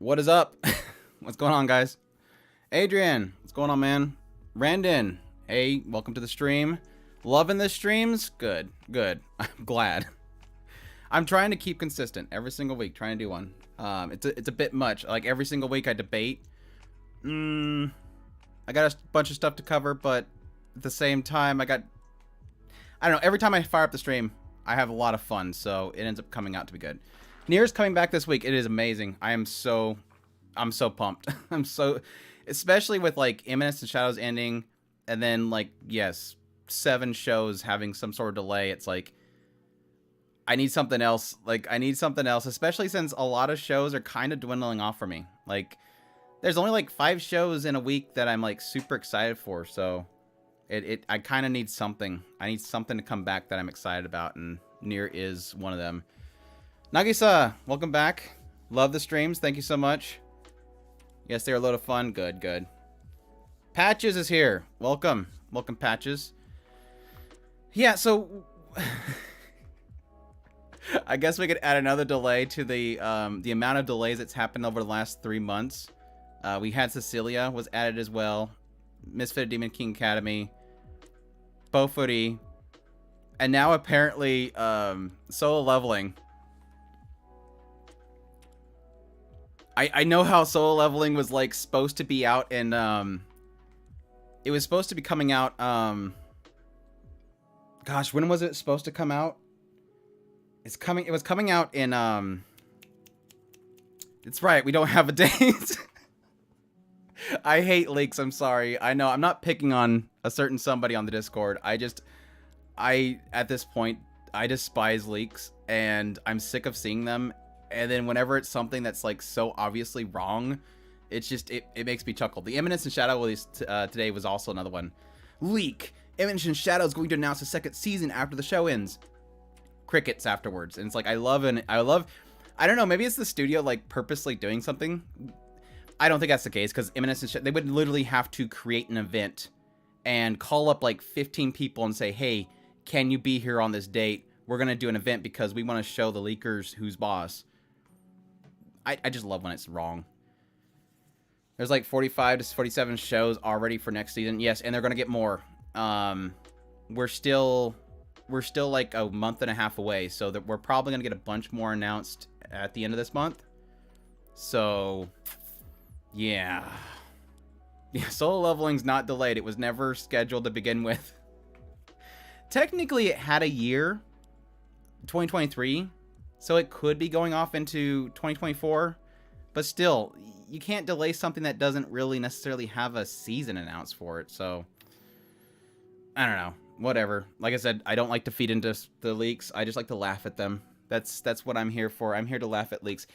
What is up? What's going on, guys? Adrian, what's going on, man? Randon, hey, welcome to the stream. Loving the streams? Good. I'm glad. I'm trying to keep consistent every single week, trying to do one. It's a bit much. Like every single week I debate. I got a bunch of stuff to cover, but at the same time I don't know, every time I fire up the stream, I have a lot of fun, so it ends up coming out to be good. Nier's coming back this week. It is amazing. I'm so pumped. I'm so, especially with like Imminence and Shadows ending, and then like, yes, 7 shows having some sort of delay. It's like, I need something else. Especially since a lot of shows are kind of dwindling off for me. Like, there's only like 5 shows in a week that I'm like super excited for. So I kind of need something. I need something to come back that I'm excited about, and Nier is one of them. Nagisa, welcome back. Love the streams. Thank you so much. Yes, they're a load of fun. Good. Patches is here. Welcome, Patches. Yeah, so I guess we could add another delay to the amount of delays that's happened over the last 3 months. We had Cecilia was added as well. Misfit Demon King Academy, Bofooty, and now apparently Solo Leveling. I know how Solo Leveling was like supposed to be out in it was supposed to be coming out gosh, when was it supposed to come out? It was coming out in it's right, we don't have a date. I hate leaks, I'm sorry. I know, I'm not picking on a certain somebody on the Discord. At this point, I despise leaks, and I'm sick of seeing them. And then whenever it's something that's like so obviously wrong, it's just, it makes me chuckle. The Imminence and Shadow release today was also another one. Leak! Imminence and Shadow is going to announce a 2nd season after the show ends. Crickets afterwards. And it's like, I don't know, maybe it's the studio like purposely doing something. I don't think that's the case, because Imminence and Shadow, they would literally have to create an event and call up like 15 people and say, hey, can you be here on this date? We're going to do an event because we want to show the leakers who's boss. I just love when it's wrong. There's like 45 to 47 shows already for next season. Yes, and they're going to get more. We're still like a month and a half away, so that we're probably going to get a bunch more announced at the end of this month. So, yeah. Solo Leveling's not delayed. It was never scheduled to begin with. Technically, it had a year, 2023, so it could be going off into 2024, but still, you can't delay something that doesn't really necessarily have a season announced for it, so I don't know, whatever. Like I said, I don't like to feed into the leaks. I just like to laugh at them. That's what I'm here for. I'm here to laugh at leaks.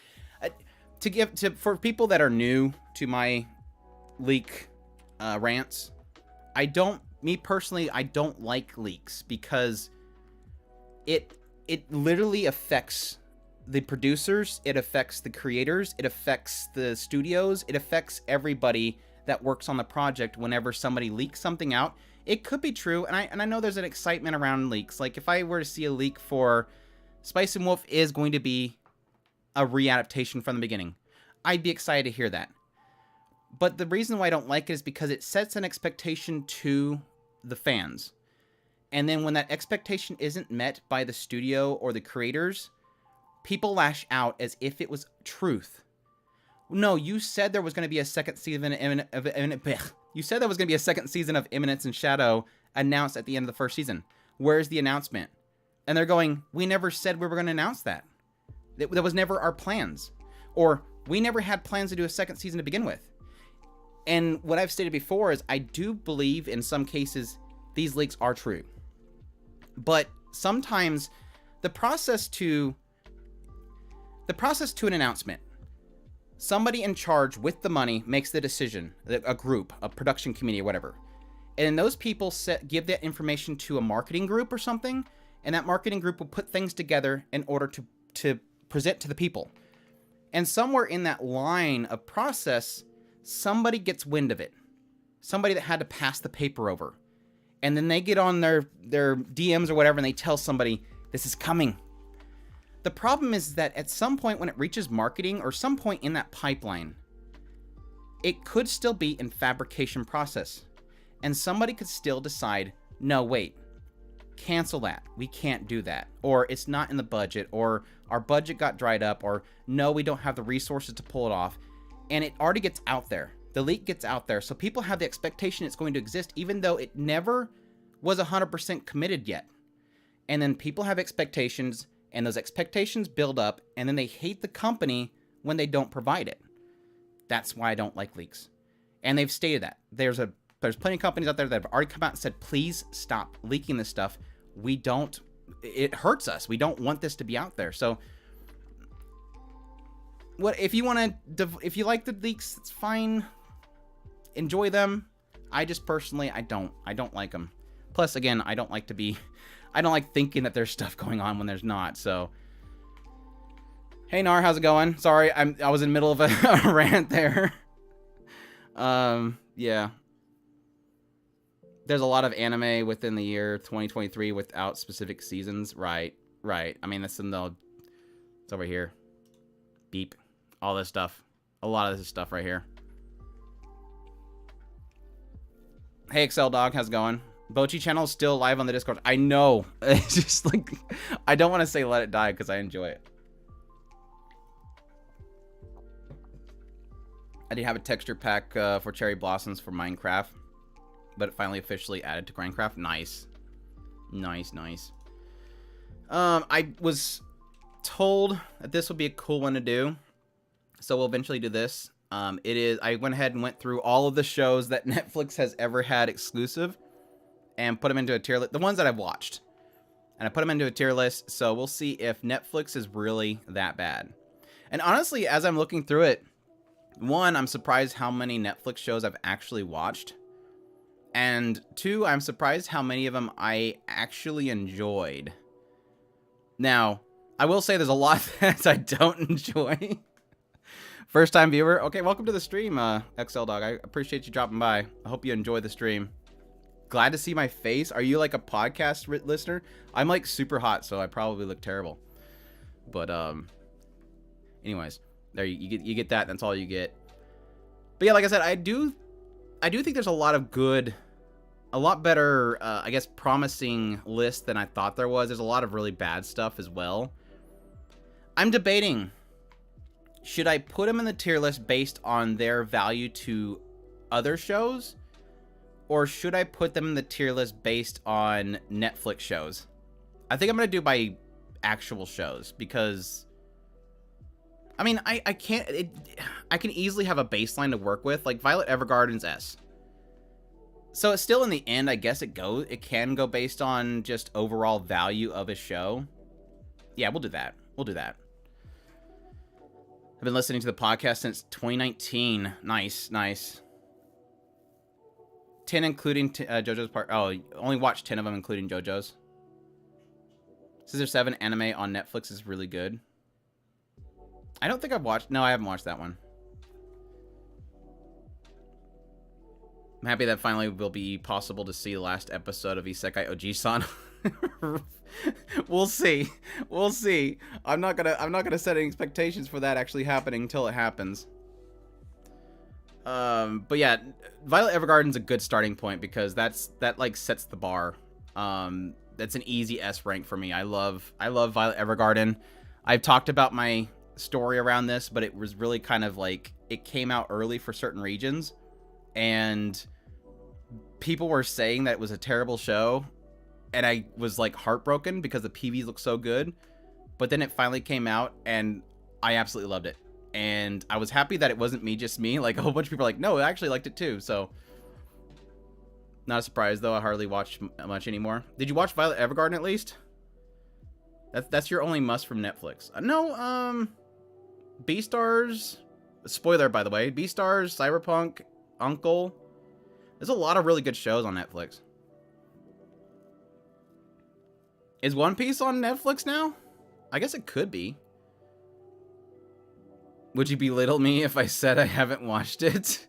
For people that are new to my leak rants, me personally, I don't like leaks because it literally affects the producers, it affects the creators, it affects the studios, it affects everybody that works on the project whenever somebody leaks something out. It could be true, and I know there's an excitement around leaks. Like, if I were to see a leak for Spice and Wolf is going to be a readaptation from the beginning, I'd be excited to hear that. But the reason why I don't like it is because it sets an expectation to the fans. And then when that expectation isn't met by the studio or the creators, people lash out as if it was truth. No, you said there was going to be a 2nd season you said there was going to be a 2nd season of Imminence and Shadow announced at the end of the 1st season. Where's the announcement? And they're going, we never said we were going to announce that. That was never our plans. Or, we never had plans to do a 2nd season to begin with. And what I've stated before is I do believe in some cases these leaks are true. But sometimes the process to an announcement, somebody in charge with the money makes the decision, a group, a production committee or whatever. And then those people give that information to a marketing group or something, and that marketing group will put things together in order to present to the people. And somewhere in that line of process, somebody gets wind of it. Somebody that had to pass the paper over. And then they get on their DMs or whatever and they tell somebody, this is coming. The problem is that at some point when it reaches marketing or some point in that pipeline, it could still be in fabrication process. And somebody could still decide, no, wait, cancel that. We can't do that. Or it's not in the budget, or our budget got dried up, or no, we don't have the resources to pull it off. And it already gets out there. The leak gets out there. So people have the expectation it's going to exist, even though it never was 100% committed yet. And then people have expectations, and those expectations build up, and then they hate the company when they don't provide it. That's why I don't like leaks. And they've stated that. There's plenty of companies out there that have already come out and said, please stop leaking this stuff. It hurts us. We don't want this to be out there. So if you like the leaks, it's fine. Enjoy them. I just personally, I don't like them. Plus, again, I don't like thinking that there's stuff going on when there's not. So, hey Nar, how's it going? Sorry, I was in the middle of a rant there. Yeah. There's a lot of anime within the year 2023 without specific seasons. Right. I mean, it's over here. Beep. All this stuff. A lot of this stuff right here. Hey, Excel Dog, how's it going? Bochi channel is still live on the Discord. I know. It's just like, I don't want to say let it die because I enjoy it. I did have a texture pack for Cherry Blossoms for Minecraft, but it finally officially added to Grindcraft. Nice. I was told that this would be a cool one to do, so we'll eventually do this. I went ahead and went through all of the shows that Netflix has ever had exclusive and put them into a tier list, the ones that I've watched. And I put them into a tier list, so we'll see if Netflix is really that bad. And honestly, as I'm looking through it, one, I'm surprised how many Netflix shows I've actually watched. And two, I'm surprised how many of them I actually enjoyed. Now, I will say there's a lot that I don't enjoy. First time viewer. Okay, welcome to the stream, XL Dog. I appreciate you dropping by. I hope you enjoy the stream. Glad to see my face. Are you like a podcast listener? I'm like super hot, so I probably look terrible. But anyways, there you get that. That's all you get. But yeah, like I said, I do think there's a lot of good, a lot better, I guess, promising list than I thought there was. There's a lot of really bad stuff as well. I'm debating, should I put them in the tier list based on their value to other shows? Or should I put them in the tier list based on Netflix shows? I think I'm going to do by actual shows because, I mean, I can easily have a baseline to work with, like Violet Evergarden's S. So it's still in the end, I guess it can go based on just overall value of a show. Yeah, we'll do that. I've been listening to the podcast since 2019. Nice. 10 including JoJo's part. Oh, only watched 10 of them including JoJo's. Scissor 7 anime on Netflix is really good. I don't think I've watched. No, I haven't watched that one. I'm happy that finally will be possible to see the last episode of Isekai Oji-san. We'll see. I'm not gonna set any expectations for that actually happening until it happens. But yeah, Violet Evergarden's a good starting point because that like sets the bar. That's an easy S rank for me. I love Violet Evergarden. I've talked about my story around this, but it was really kind of like it came out early for certain regions, and people were saying that it was a terrible show, and I was like heartbroken because the PVs look so good. But then it finally came out, and I absolutely loved it. And I was happy that it wasn't just me. Like, a whole bunch of people are like, no, I actually liked it too. So, not a surprise, though. I hardly watch much anymore. Did you watch Violet Evergarden at least? That's your only must from Netflix. No, Beastars. Spoiler, by the way. Beastars, Cyberpunk, Uncle. There's a lot of really good shows on Netflix. Is One Piece on Netflix now? I guess it could be. Would you belittle me if I said I haven't watched it?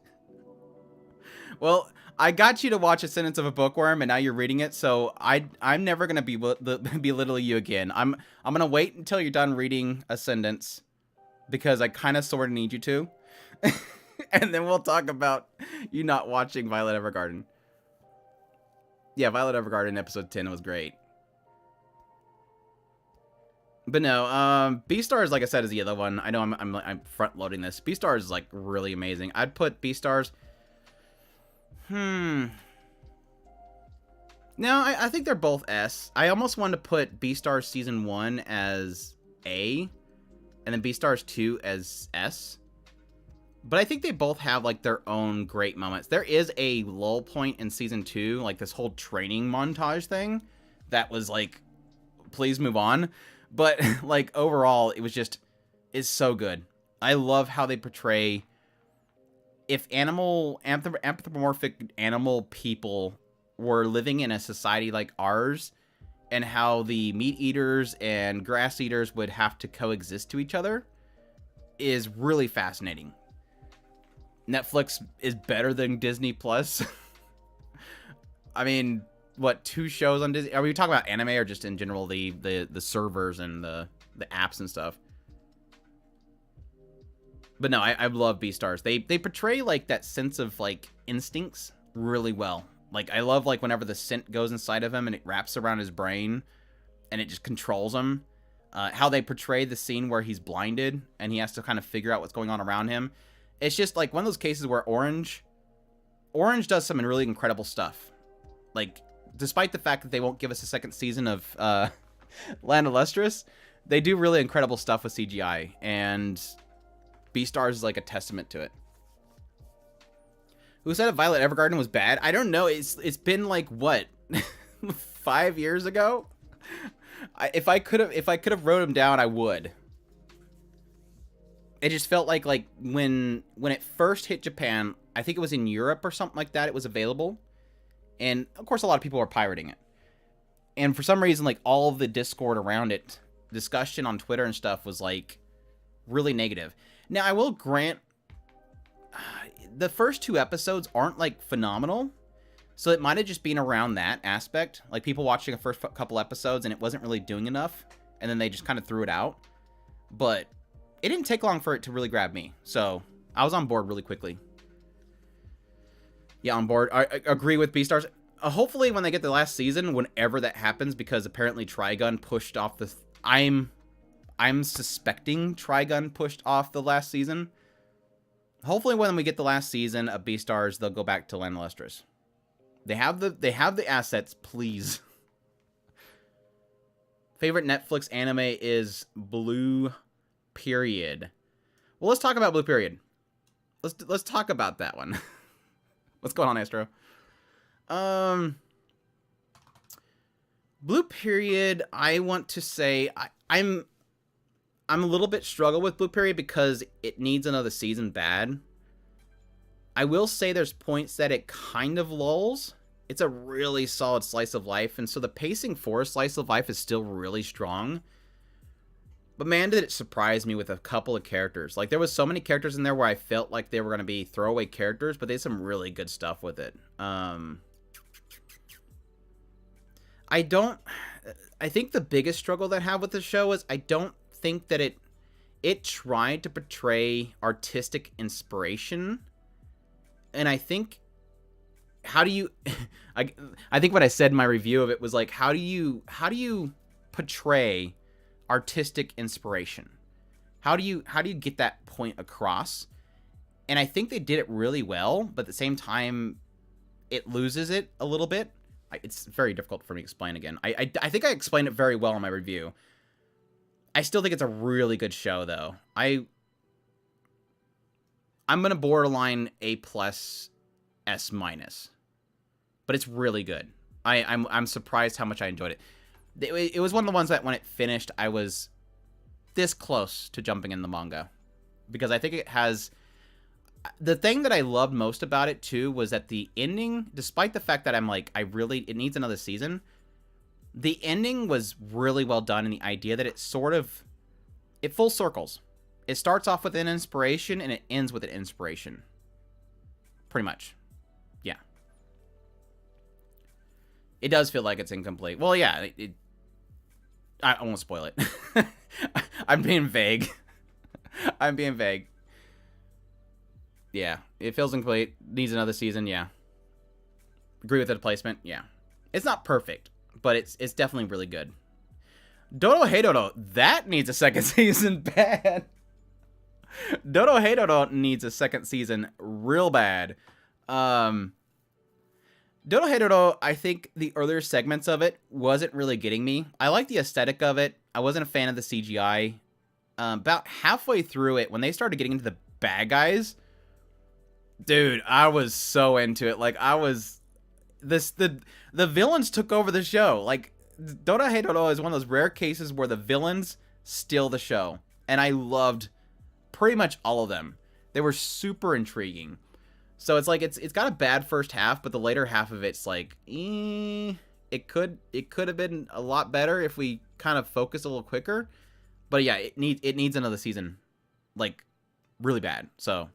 Well, I got you to watch A Sentence of a Bookworm, and now you're reading it. So I'm never gonna belittle you again. I'm gonna wait until you're done reading Ascendance, because I kind of sort of need you to, and then we'll talk about you not watching Violet Evergarden. Yeah, Violet Evergarden episode 10 was great. But no, Beastars, like I said, is the other one. I know I'm front loading this. Beastars is like really amazing. I'd put Beastars. No, I think they're both S. I almost wanted to put Beastars season 1 as A, and then Beastars 2 as S. But I think they both have like their own great moments. There is a lull point in season 2, like this whole training montage thing that was like, please move on. But like overall, it was just, it's so good. I love how they portray, if anthropomorphic animal people were living in a society like ours, and how the meat eaters and grass eaters would have to coexist to each other, is really fascinating. Netflix is better than Disney Plus. I mean, what, 2 shows on Disney? Are we talking about anime or just in general the servers and the apps and stuff? But no, I love Beastars. They portray like that sense of like instincts really well. Like I love like whenever the scent goes inside of him and it wraps around his brain and it just controls him. How they portray the scene where he's blinded and he has to kind of figure out what's going on around him. It's just like one of those cases where Orange does some really incredible stuff. Like, despite the fact that they won't give us a second season of Land of Lustrous, they do really incredible stuff with CGI, and Beastars is like a testament to it. Who said Violet Evergarden was bad? I don't know. It's been like what, 5 years ago? If I could have wrote them down, I would. It just felt like when it first hit Japan, I think it was in Europe or something like that, it was available. And of course a lot of people were pirating it. And for some reason, like all of the Discord around it, discussion on Twitter and stuff was like really negative. Now I will grant the first 2 episodes aren't like phenomenal. So it might have just been around that aspect. Like people watching the first couple episodes and it wasn't really doing enough. And then they just kind of threw it out. But it didn't take long for it to really grab me. So I was on board really quickly. Yeah, on board. I agree with Beastars. Hopefully when they get the last season, whenever that happens, because apparently Trigun pushed off the... I'm suspecting Trigun pushed off the last season. Hopefully when we get the last season of Beastars, they'll go back to Land of Lustrous. They have the assets, please. Favorite Netflix anime is Blue Period. Well, let's talk about Blue Period. Let's talk about that one. What's going on, Astro? Blue Period, I want to say I'm a little bit struggle with Blue Period because it needs another season bad. I will say there's points that it kind of lulls. It's a really solid slice of life, and so the pacing for a slice of life is still really strong. But man, did it surprise me with a couple of characters. Like, there was so many characters in there where I felt like they were going to be throwaway characters, but they had some really good stuff with it. I think the biggest struggle that I have with the show is I don't think that it tried to portray artistic inspiration. And I think, how do you, I think what I said in my review of it was like, how do you portray artistic inspiration? How do you get that point across? And I think they did it really well, but at the same time, it loses it a little bit. It's very difficult for me to explain again. I think I explained it very well in my review. I still think it's a really good show, though. I'm gonna borderline A+, S-, but it's really good. I'm surprised how much I enjoyed it. It was one of the ones that when it finished, I was this close to jumping in the manga, because I think it has... The thing that I loved most about it, too, was that the ending, despite the fact that I'm like, it needs another season, the ending was really well done, and the idea that it full circles. It starts off with an inspiration, and it ends with an inspiration. Pretty much. Yeah. It does feel like it's incomplete. Well, yeah, I won't spoil it. I'm being vague. I'm being vague. Yeah, it feels incomplete. Needs another season. Yeah. Agree with the placement. Yeah. It's not perfect, but it's definitely really good. Dodo Hey Dodo, that needs a second season bad. Dodo Hey Dodo needs a second season real bad. Dodo Hey Dodo, I think the earlier segments of it wasn't really getting me. I like the aesthetic of it. I wasn't a fan of the CGI. About halfway through it, when they started getting into the bad guys, dude, I was so into it. Like, the villains took over the show. Like, Dodo Hey Dodo is one of those rare cases where the villains steal the show. And I loved pretty much all of them. They were super intriguing. So it's like it's got a bad first half, but the later half of it's like, it could have been a lot better if we kind of focused a little quicker. But yeah, it needs another season, like, really bad. So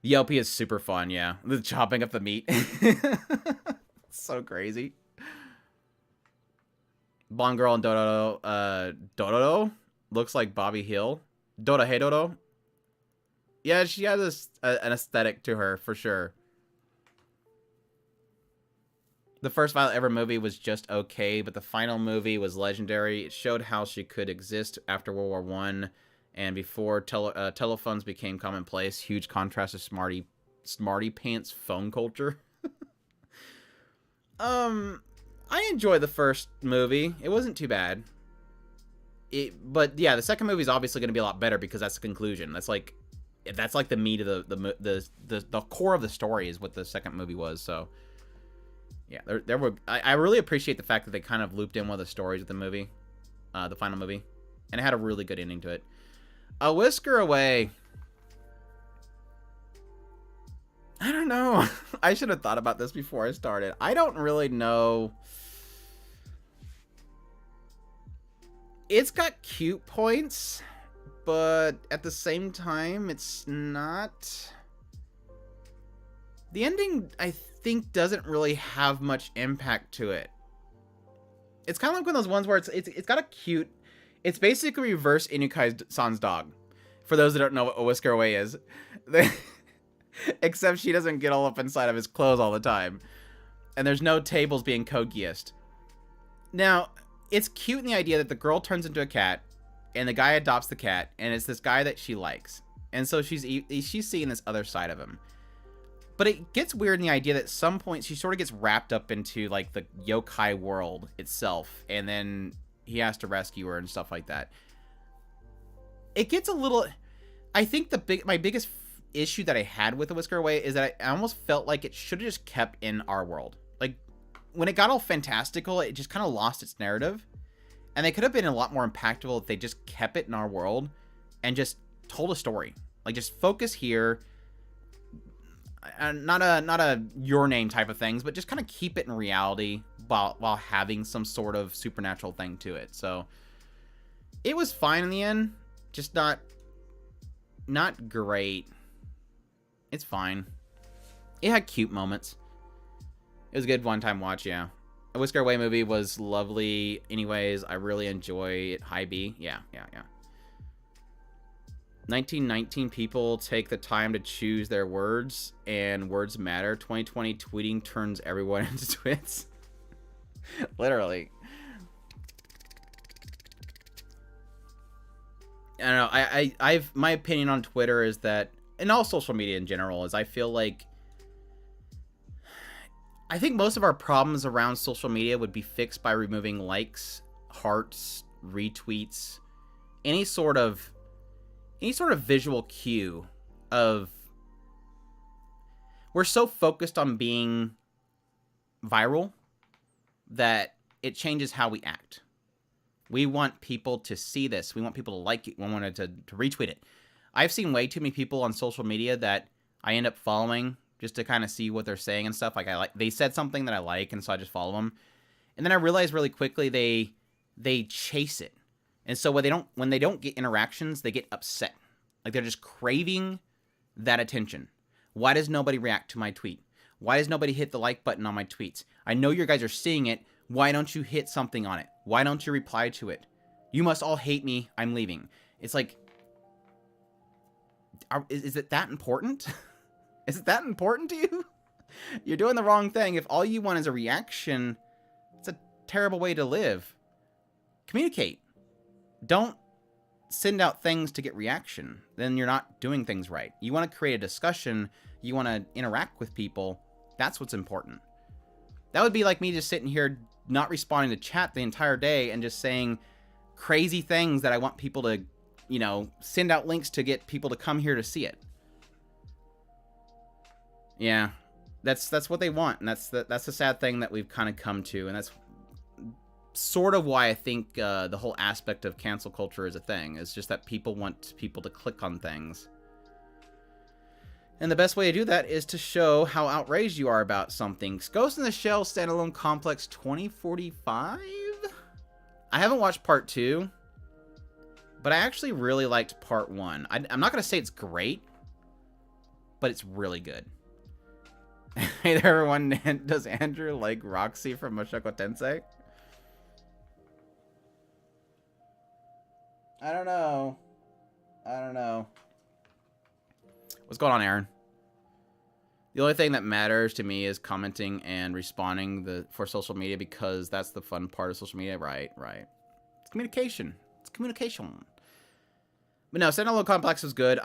the LP is super fun. Yeah, the chopping up the meat, so crazy. Blonde girl and Dodo looks like Bobby Hill. Dodo Hey Dodo. Yeah, she has an aesthetic to her, for sure. The first Violet ever movie was just okay, but the final movie was legendary. It showed how she could exist after World War I and before telephones became commonplace. Huge contrast to smarty pants phone culture. I enjoyed the first movie. It wasn't too bad. But yeah, the second movie is obviously going to be a lot better because that's the conclusion. That's like the meat of the core of the story is what the second movie was. So yeah, there were. I really appreciate the fact that they kind of looped in one of the stories of the movie, the final movie, and it had a really good ending to it. A Whisker Away. I don't know. I should have thought about this before I started. I don't really know. It's got cute points, but at the same time, it's not. The ending, I think, doesn't really have much impact to it. It's kind of like one of those ones where it's got a cute. It's basically reverse Inukai-san's dog. For those that don't know what A Whisker Away is, except she doesn't get all up inside of his clothes all the time, and there's no tables being code-geassed. Now, it's cute in the idea that the girl turns into a cat, and the guy adopts the cat, and it's this guy that she likes, and so she's seeing this other side of him. But it gets weird in the idea that at some point she sort of gets wrapped up into like the yokai world itself, and then he has to rescue her and stuff like that. It gets a little. I think my biggest issue that I had with The Whisker Away is that I almost felt like it should have just kept in our world. Like, when it got all fantastical, it just kind of lost its narrative, and they could have been a lot more impactful if they just kept it in our world and just told a story. Like, just focus here. Not a your name type of things, but just kind of keep it in reality while having some sort of supernatural thing to it. So it was fine in the end, just not great. It's fine. It had cute moments. It was a good one-time watch, yeah. A Whisker Away movie was lovely. Anyways, I really enjoy it. High B. Yeah. 1919 people take the time to choose their words, and words matter. 2020 tweeting turns everyone into twits. Literally. I don't know. I've my opinion on Twitter is that, and all social media in general, is I feel like I think most of our problems around social media would be fixed by removing likes, hearts, retweets, any sort of visual cue of. We're so focused on being viral that it changes how we act. We want people to see this. We want people to like it. We want to retweet it. I've seen way too many people on social media that I end up following just to kind of see what they're saying and stuff. Like they said something that I like, and so I just follow them. And then I realize really quickly they chase it. And so when they don't get interactions, they get upset. Like they're just craving that attention. Why does nobody react to my tweet? Why does nobody hit the like button on my tweets? I know you guys are seeing it. Why don't you hit something on it? Why don't you reply to it? You must all hate me. I'm leaving. It's like, is it that important? Is it that important to you? You're doing the wrong thing. If all you want is a reaction, it's a terrible way to live. Communicate. Don't send out things to get reaction. Then you're not doing things right. You want to create a discussion. You want to interact with people. That's what's important. That would be like me just sitting here not responding to chat the entire day and just saying crazy things that I want people to, you know, send out links to get people to come here to see it. Yeah, that's what they want, and that's the sad thing that we've kind of come to, and that's sort of why I think the whole aspect of cancel culture is a thing. It's just that people want people to click on things. And the best way to do that is to show how outraged you are about something. Ghost in the Shell Standalone Complex 2045? I haven't watched part 2, but I actually really liked part 1. I'm not going to say it's great, but it's really good. Hey there, everyone. Does Andrew like Roxy from Mushoku Tensei? I don't know. What's going on, Aaron? The only thing that matters to me is commenting and responding for social media, because that's the fun part of social media. Right. It's communication. But no, Standalone Complex was good.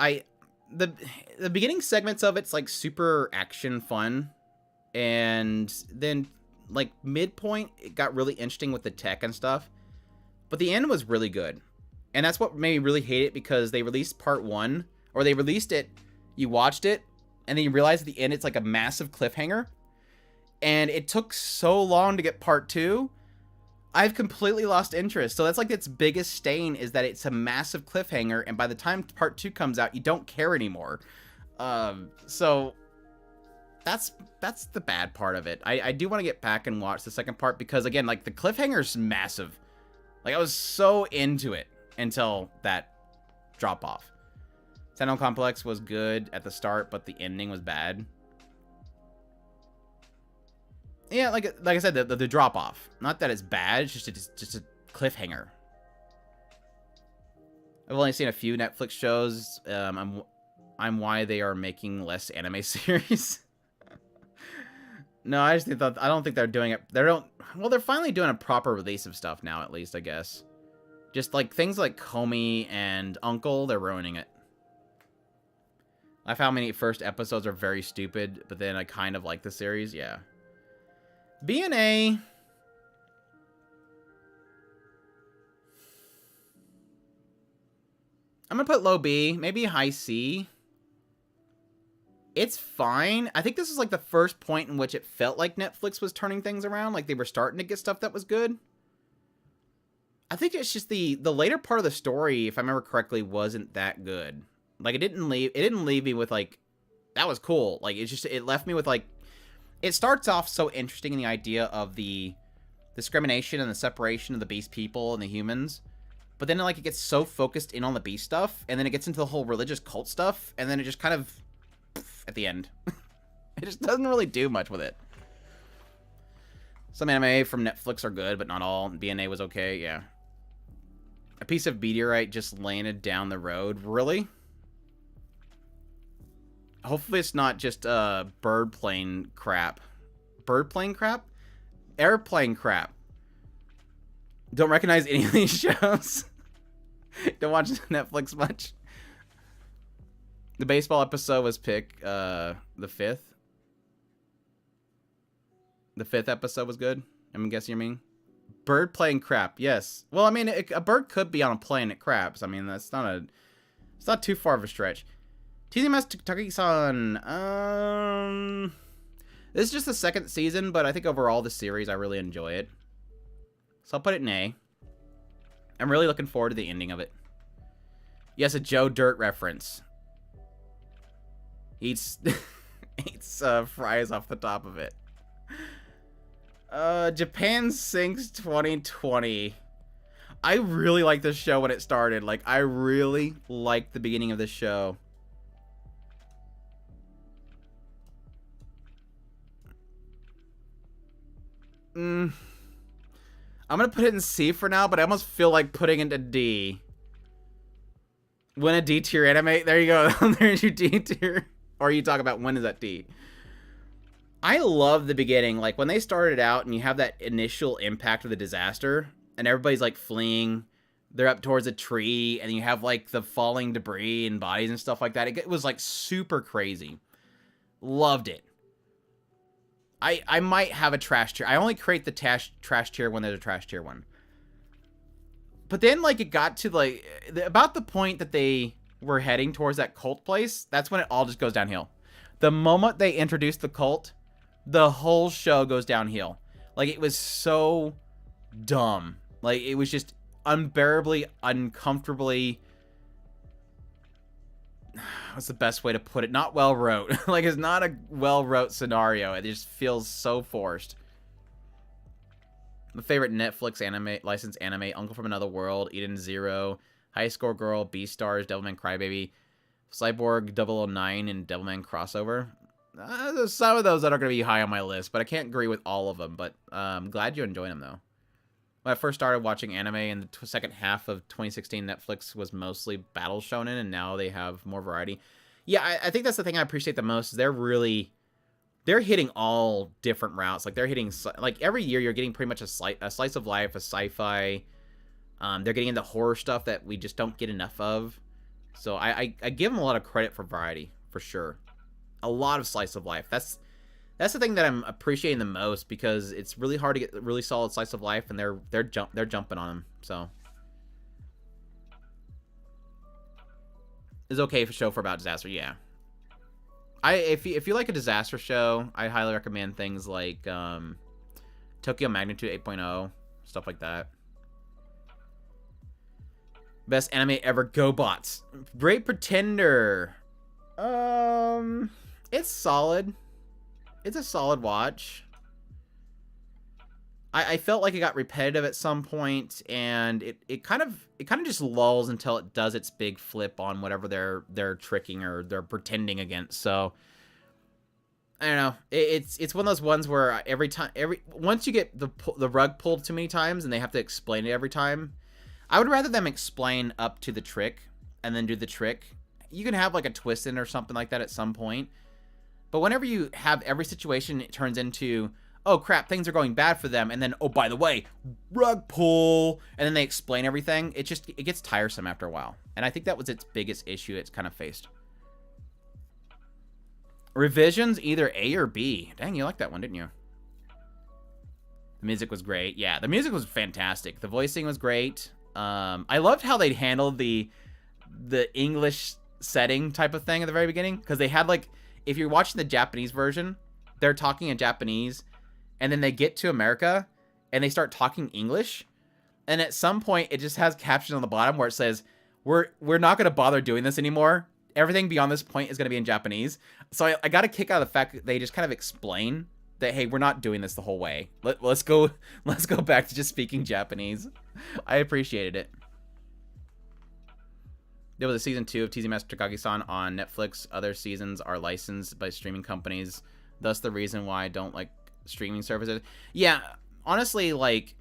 The beginning segments of it's like super action fun, and then like midpoint it got really interesting with the tech and stuff, but the end was really good. And that's what made me really hate it, because they released part 1, or they released it, you watched it, and then you realize at the end it's like a massive cliffhanger, and it took so long to get part 2. I've completely lost interest. So that's like its biggest stain, is that it's a massive cliffhanger, and by the time part 2 comes out, you don't care anymore. So that's the bad part of it. I do want to get back and watch the second part, because again, like the cliffhanger's massive. Like I was so into it until that drop off. Sentinel Complex was good at the start, but the ending was bad. Yeah, like I said, the drop off. Not that it's bad, it's just a cliffhanger. I've only seen a few Netflix shows. I'm why they are making less anime series. No, I just thought, I don't think they're doing it. Well, they're finally doing a proper release of stuff now, at least, I guess. Just like things like Comey and Uncle, they're ruining it. I found many first episodes are very stupid, but then I kind of like the series, yeah. B&A. I'm gonna put low B, maybe high C. It's fine. I think this is like the first point in which it felt like Netflix was turning things around, like they were starting to get stuff that was good. I think it's just the later part of the story, if I remember correctly, wasn't that good. Like it didn't leave me with like, that was cool. Like it left me with like, it starts off so interesting in the idea of the discrimination and the separation of the beast people and the humans. But then like it gets so focused in on the beast stuff, and then it gets into the whole religious cult stuff, and then it just kind of at the end. It just doesn't really do much with it. Some anime from Netflix are good, but not all. B&A was okay, yeah. A piece of meteorite just landed down the road. Really? Hopefully it's not just bird plane crap. Bird plane crap? Airplane crap. Don't recognize any of these shows. Don't watch Netflix much. The baseball episode was pick the 5th. The 5th episode was good. I'm guessing you mean. Bird plane crap. Yes. Well, I mean, a bird could be on a plane at craps. I mean, it's not too far of a stretch. TZMS Takagi-san. This is just the second season, but I think overall the series, I really enjoy it. So I'll put it in A. I'm really looking forward to the ending of it. Yes, a Joe Dirt reference. Eats fries off the top of it. Japan Sinks 2020. I really liked this show when it started. Like, I really liked the beginning of this show. I'm gonna put it in C for now, but I almost feel like putting it in D. When a D tier anime, there you go. There's your D tier. Or you talk about when is that D. I love the beginning, like when they started out and you have that initial impact of the disaster and everybody's like fleeing. They're up towards a tree and you have like the falling debris and bodies and stuff like that. It was like super crazy. Loved it. I might have a trash tier. I only create the trash tier when there's a trash tier one. But then like it got to like about the point that they were heading towards that cult place. That's when it all just goes downhill. The moment they introduced the cult, the whole show goes downhill. Like it was so dumb. Like it was just unbearably, uncomfortably, what's the best way to put it? Not well wrote. Like it's not a well wrote scenario. It just feels so forced. My favorite Netflix anime, licensed anime: Uncle from Another World, Eden Zero, High Score Girl, Beastars, Devilman Crybaby, Cyborg 009, and Devilman Crossover. There's some of those that are going to be high on my list, but I can't agree with all of them. But I'm glad you enjoyed them, though. When I first started watching anime in the second half of 2016, Netflix was mostly battle shonen, and now they have more variety. Yeah, I think that's the thing I appreciate the most. They're hitting all different routes. Like they're hitting, like every year you're getting pretty much a slice of life, a sci-fi. They're getting into horror stuff that we just don't get enough of. So I give them a lot of credit for variety, for sure. A lot of slice of life. That's the thing that I'm appreciating the most, because it's really hard to get a really solid slice of life, and they're jumping on them. So it's okay for a show for about disaster, yeah. If you like a disaster show, I highly recommend things like Tokyo Magnitude 8.0, stuff like that. Best anime ever, GoBots. Great Pretender. It's solid. It's a solid watch. I felt like it got repetitive at some point, and it kind of just lulls until it does its big flip on whatever they're tricking or they're pretending against. So I don't know. It's one of those ones where once you get the rug pulled too many times and they have to explain it every time, I would rather them explain up to the trick and then do the trick. You can have like a twist in or something like that at some point, but whenever you have every situation, it turns into, oh crap, things are going bad for them, and then, oh, by the way, rug pull, and then they explain everything. It gets tiresome after a while, and I think that was its biggest issue it's kind of faced. Revisions, either A or B. Dang, you liked that one, didn't you? The music was great. Yeah, the music was fantastic. The voicing was great. I loved how they handled the English setting type of thing at the very beginning, because they had, like, if you're watching the Japanese version, they're talking in Japanese, and then they get to America and they start talking English, and at some point it just has captions on the bottom where it says, we're not going to bother doing this anymore. Everything beyond this point is going to be in Japanese. So I got a kick out of the fact that they just kind of explain that, hey, we're not doing this the whole way. Let's go back to just speaking Japanese. I appreciated it. There was a season 2 of TZ Master Takagi-san on Netflix. Other seasons are licensed by streaming companies. Thus the reason why I don't like streaming services. Yeah, honestly, like,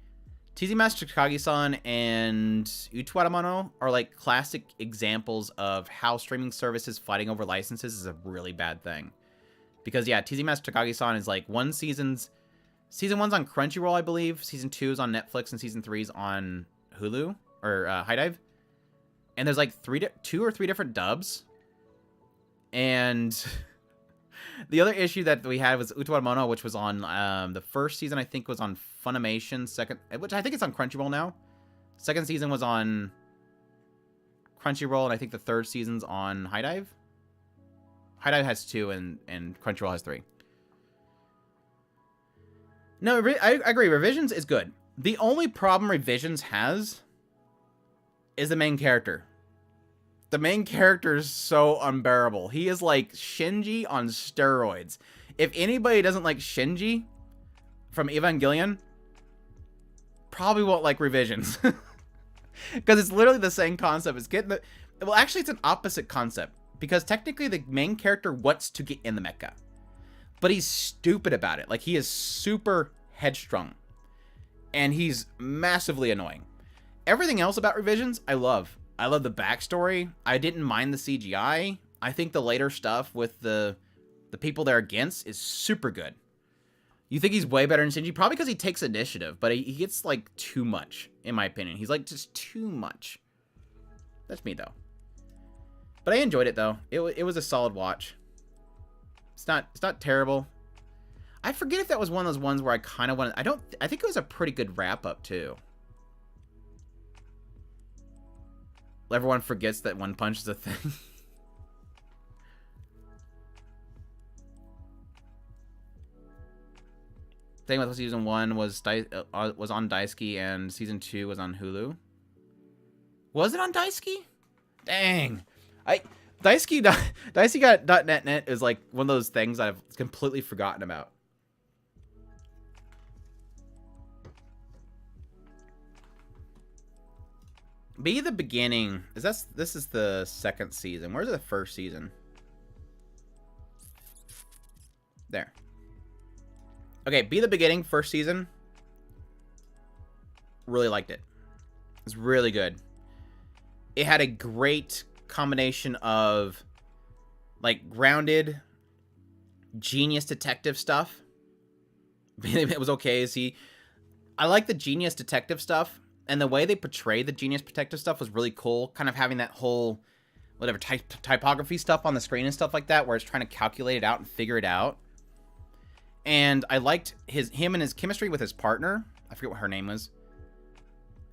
TZ Master Takagi-san and Uchiwaramano are like classic examples of how streaming services fighting over licenses is a really bad thing. Because yeah, TZ Master Takagi-san is like season 1's on Crunchyroll, I believe. Season 2 is on Netflix, and season 3 is on Hulu or HIDIVE. And there's like 2 or 3 different dubs. And the other issue that we had was Uchiwaramano, which was on the first season, I think, was on Funimation. Which I think it's on Crunchyroll now. Second season was on Crunchyroll, and I think the third season's on HIDIVE. HIDIVE has 2, and Crunchyroll has 3. No, I agree. Revisions is good. The only problem Revisions has is the main character. The main character is so unbearable. He is like Shinji on steroids. If anybody doesn't like Shinji from Evangelion, probably won't like Revisions. Because it's literally the same concept. Well, actually, it's an opposite concept. Because technically, the main character wants to get in the mecha. But he's stupid about it. Like, he is super headstrong. and he's massively annoying. Everything else about Revisions, I love. I love the backstory. I didn't mind the CGI. I think the later stuff with the people they're against is super good. You think he's way better than Shinji? Probably because he takes initiative, but he gets, like, too much, in my opinion. He's, like, just too much. That's me, though. But I enjoyed it, though. It was a solid watch. It's not terrible. I forget if that was one of those ones where I kind of wanted... I think it was a pretty good wrap-up, too. Everyone forgets that One Punch is a thing. Thing with season 1 was on Daisuke, and season 2 was on Hulu. Was it on Daisuke? Dang. Daisuke.net is like one of those things I've completely forgotten about. Be the Beginning. This is the second season. Where's the first season? There. Okay, Be the Beginning, first season. Really liked it. It's really good. It had a great combination of, like, grounded, genius detective stuff. It was okay. I like the genius detective stuff, and the way they portrayed the genius detective stuff was really cool. Kind of having that whole, whatever, typography stuff on the screen and stuff like that, where it's trying to calculate it out and figure it out. And I liked him and his chemistry with his partner. I forget what her name was.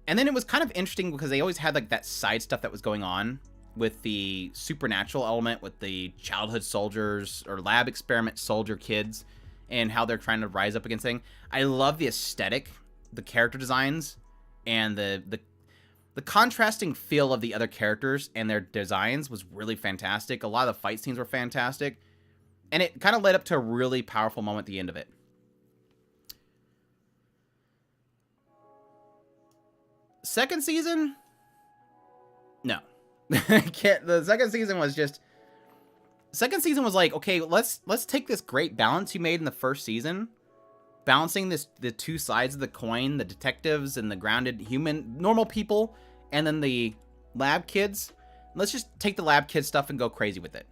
And then it was kind of interesting because they always had, like, that side stuff that was going on with the supernatural element with the childhood soldiers or lab experiment soldier kids and how they're trying to rise up against things. I love the aesthetic, the character designs, and the contrasting feel of the other characters and their designs was really fantastic. A lot of the fight scenes were fantastic. And it kind of led up to a really powerful moment at the end of it. Second season? No. The second season was just... Second season was like, okay, let's take this great balance you made in the first season. Balancing the two sides of the coin, the detectives and the grounded human, normal people, and then the lab kids. Let's just take the lab kid stuff and go crazy with it.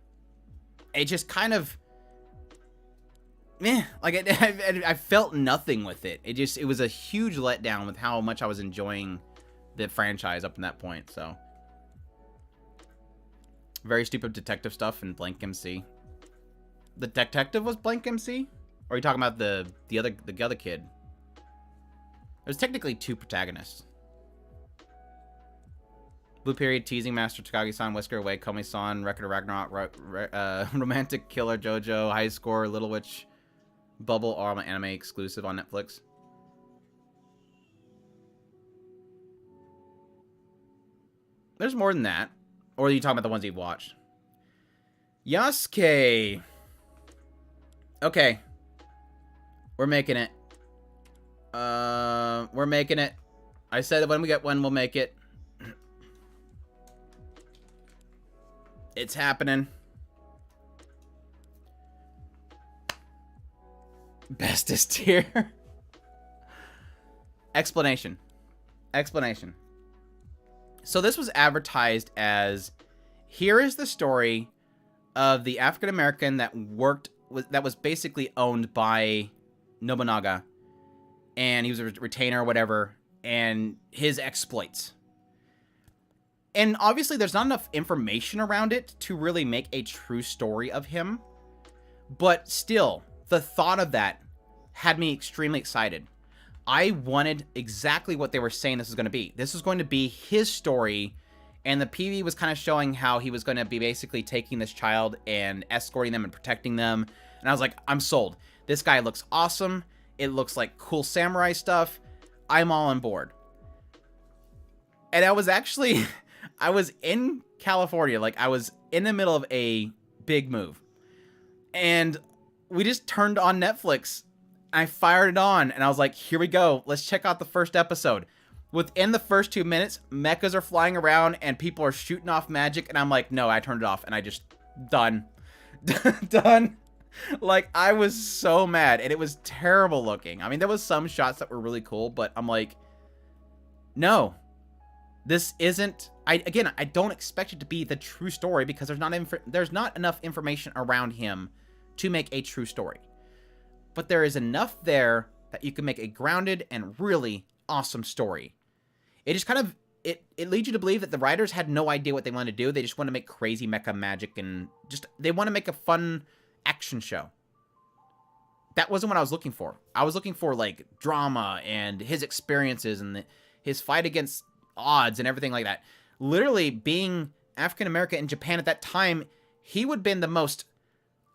It just kind of... like I felt nothing with it. It was a huge letdown with how much I was enjoying the franchise up to that point. So very stupid detective stuff in Blank MC. The detective was Blank MC, or are you talking about the other kid? There's technically two protagonists. Blue Period, Teasing Master, Takagi-san, Whisker Away, Komi-san, Record of Ragnarok, Romantic Killer, JoJo, High Score, Little Witch, Bubble, all my anime exclusive on Netflix. There's more than that. Or are you talking about the ones you've watched? Yasuke. Okay. We're making it. We're making it. I said that when we get one, we'll make it. It's happening. Bestest tier. Explanation. So this was advertised as, here is the story of the African American that was basically owned by Nobunaga, and he was a retainer or whatever, and his exploits. And obviously there's not enough information around it to really make a true story of him, but still, the thought of that had me extremely excited. I wanted exactly what they were saying this was going to be. This was going to be his story, and the PV was kind of showing how he was going to be basically taking this child and escorting them and protecting them. And I was like, I'm sold. This guy looks awesome. It looks like cool samurai stuff. I'm all on board. And I was actually, I was in California. Like, I was in the middle of a big move. And we just turned on Netflix. I fired it on, and I was like, here we go. Let's check out the first episode. Within the first 2 minutes, mechas are flying around, and people are shooting off magic, and I'm like, no, I turned it off, and I just, done. Done. Like, I was so mad, and it was terrible looking. I mean, there was some shots that were really cool, but I'm like, no, this isn't. I don't expect it to be the true story because there's not enough information around him to make a true story. But there is enough there that you can make a grounded and really awesome story. It just kind of it leads you to believe that the writers had no idea what they wanted to do. They just want to make crazy mecha magic and they want to make a fun action show. That wasn't what I was looking for. I was looking for like drama and his experiences and his fight against odds and everything like that. Literally, being African American in Japan at that time, he would have been the most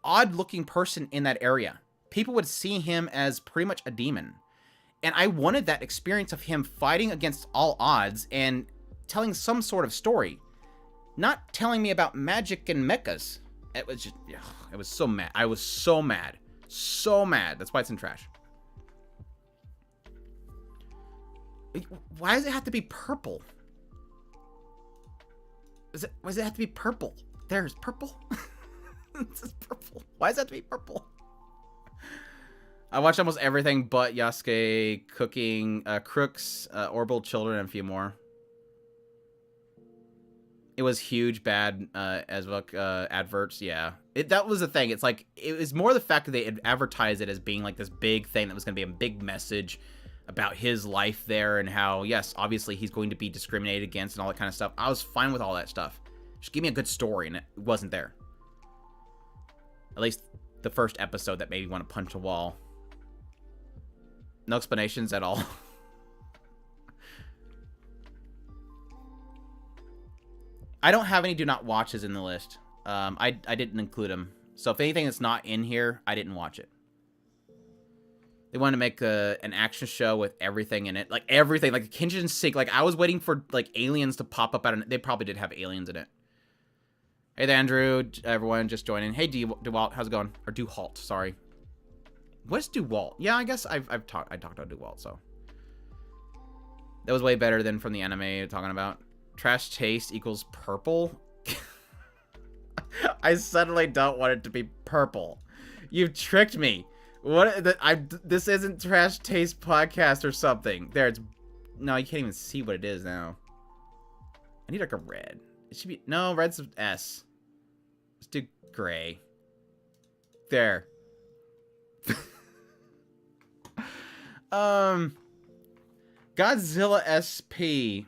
odd looking person in that area. People would see him as pretty much a demon. And I wanted that experience of him fighting against all odds and telling some sort of story. Not telling me about magic and mechas. It was just, it was so mad. I was so mad. So mad. That's why it's in trash. Why does it have to be purple? Why does it have to be purple? There's purple. This is purple. Why does it have to be purple? I watched almost everything but Yasuke, Cooking, Crooks, Orbital Children, and a few more. It was huge, bad as well, adverts, yeah. That was the thing. It's like, it was more the fact that they had advertised it as being like this big thing that was going to be a big message about his life there and how, yes, obviously he's going to be discriminated against and all that kind of stuff. I was fine with all that stuff. Just give me a good story, and it wasn't there. At least the first episode that made me want to punch a wall. No explanations at all. I don't have any do not watches in the list. I didn't include them. So if anything that's not in here, I didn't watch it. They wanted to make an action show with everything in it. Like everything. Like Kitchen Sink. Like I was waiting for like aliens to pop up out of it. They probably did have aliens in it. Hey there, Andrew. Everyone just joining. Hey, DeWalt. How's it going? Or DeWalt. Sorry. What's DeWalt? Yeah, I guess I talked about DeWalt, so. That was way better than from the anime you're talking about. Trash taste equals purple? I suddenly don't want it to be purple. You've tricked me. This isn't Trash Taste Podcast or something. There, it's... No, you can't even see what it is now. I need like a red. It should be... No, red's an S. Let's do gray. There. Godzilla SP.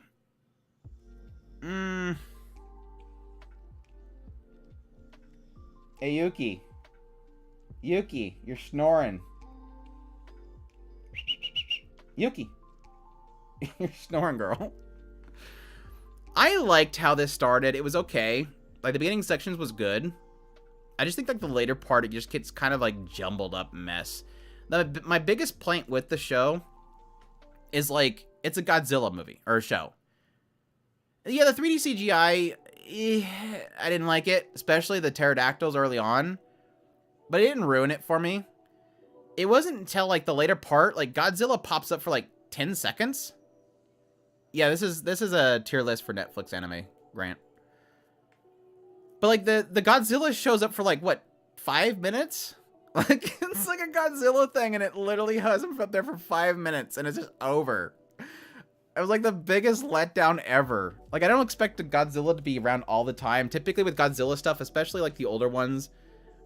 Hey, Yuki. Yuki, you're snoring. Yuki. You're snoring, girl. I liked how this started. It was okay. Like, the beginning sections was good. I just think, like, the later part, it just gets kind of, like, jumbled up mess. My biggest point with the show is, like, it's a Godzilla movie, or a show. Yeah, the 3D CGI, I didn't like it, especially the pterodactyls early on. But it didn't ruin it for me. It wasn't until, like, the later part, like, Godzilla pops up for, like, 10 seconds. Yeah, this is a tier list for Netflix anime, Grant. But, like, the Godzilla shows up for, like, what, 5 minutes? Like, it's like a Godzilla thing, and it literally has him up there for 5 minutes, and it's just over. It was, like, the biggest letdown ever. Like, I don't expect the Godzilla to be around all the time. Typically with Godzilla stuff, especially, like, the older ones,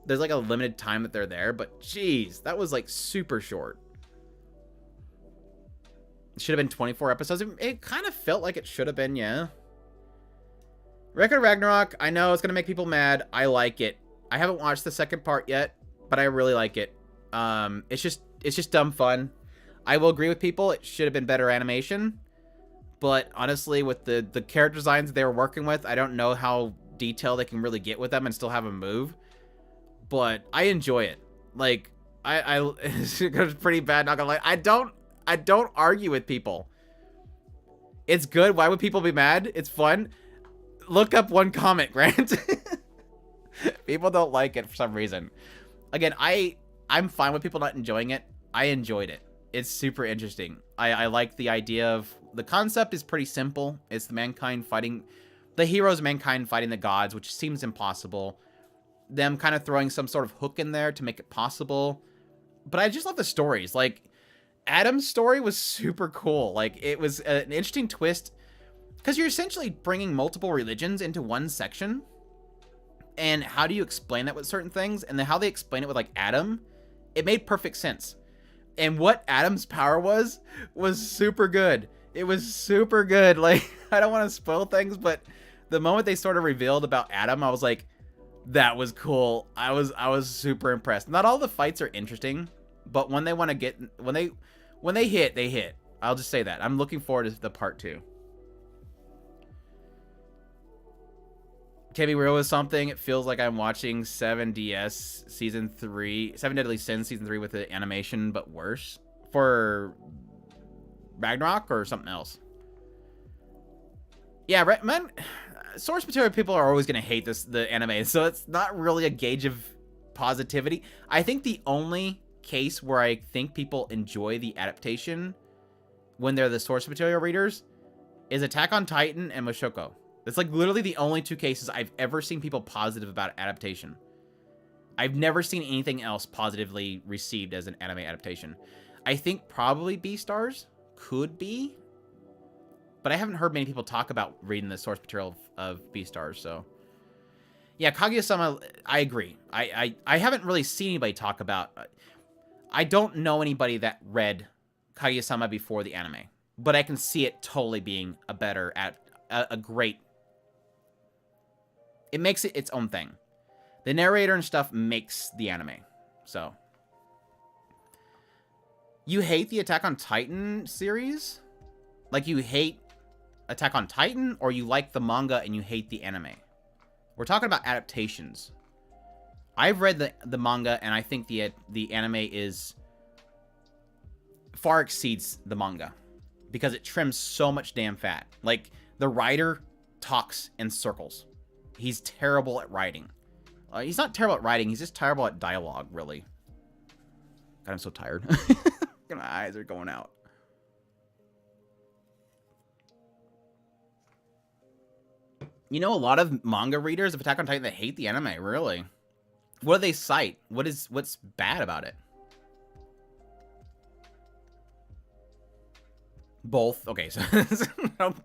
there's, like, a limited time that they're there. But, jeez, that was, like, super short. It should have been 24 episodes. It kind of felt like it should have been, yeah. Record Ragnarok, I know it's going to make people mad. I like it. I haven't watched the second part yet, but I really like it. It's just dumb fun. I will agree with people. It should have been better animation. But honestly, with the character designs they were working with, I don't know how detailed they can really get with them and still have them move. But I enjoy it. Like, it's pretty bad, not gonna lie. I don't argue with people. It's good. Why would people be mad? It's fun. Look up one comment, Grant. People don't like it for some reason. Again, I'm fine with people not enjoying it. I enjoyed it. It's super interesting. I like the idea of... The concept is pretty simple. It's the heroes of mankind fighting the gods, which seems impossible. them kind of throwing some sort of hook in there to make it possible. But I just love the stories. Like, Adam's story was super cool. Like, it was an interesting twist, because you're essentially bringing multiple religions into one section. And how do you explain that with certain things? And then how they explain it with, like, Adam, it made perfect sense. And what Adam's power was super good. It was super good. Like, I don't want to spoil things, but the moment they sort of revealed about Adam, I was like, that was cool. I was super impressed. Not all the fights are interesting, but when they want to get, when they hit, they hit. I'll just say that. I'm looking forward to the part 2. Can be real with something. It feels like I'm watching 7DS season 3, 7 Deadly Sins season 3 with the animation, but worse. For Ragnarok or something else. Yeah, man. Source material people are always going to hate the anime, so it's not really a gauge of positivity. I think the only case where I think people enjoy the adaptation when they're the source material readers is Attack on Titan and Mushoku. It's like literally the only 2 cases I've ever seen people positive about adaptation. I've never seen anything else positively received as an anime adaptation. I think probably Beastars could be, but I haven't heard many people talk about reading the source material of Beastars, so. Yeah, Kaguya-sama, I agree. I haven't really seen anybody talk about... I don't know anybody that read Kaguya-sama before the anime, but I can see it totally being a better, a great... It makes it its own thing. The narrator and stuff makes the anime, so. You hate the Attack on Titan series? Like, you hate Attack on Titan, or you like the manga and you hate the anime? We're talking about adaptations. I've read the manga, and I think the anime is far exceeds the manga because it trims so much damn fat. Like, the writer talks in circles. He's terrible at writing. He's not terrible at writing. He's just terrible at dialogue, really. God, I'm so tired. My eyes are going out. You know, a lot of manga readers of Attack on Titan that hate the anime, really. What do they cite? What's bad about it? Both. Okay, so I'm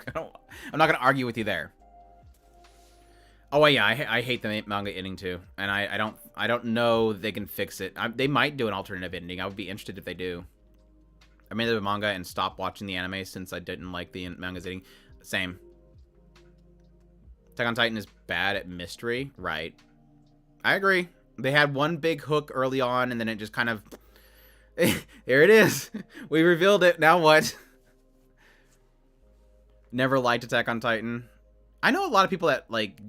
not gonna argue with you there. Oh yeah, I hate the manga ending too, and I don't know they can fix it. They might do an alternative ending. I would be interested if they do. I made the manga and stopped watching the anime since I didn't like the manga's ending. Same. Attack on Titan is bad at mystery, right? I agree. They had one big hook early on, and then it just kind of... There it is. We revealed it. Now what? Never liked Attack on Titan. I know a lot of people that, like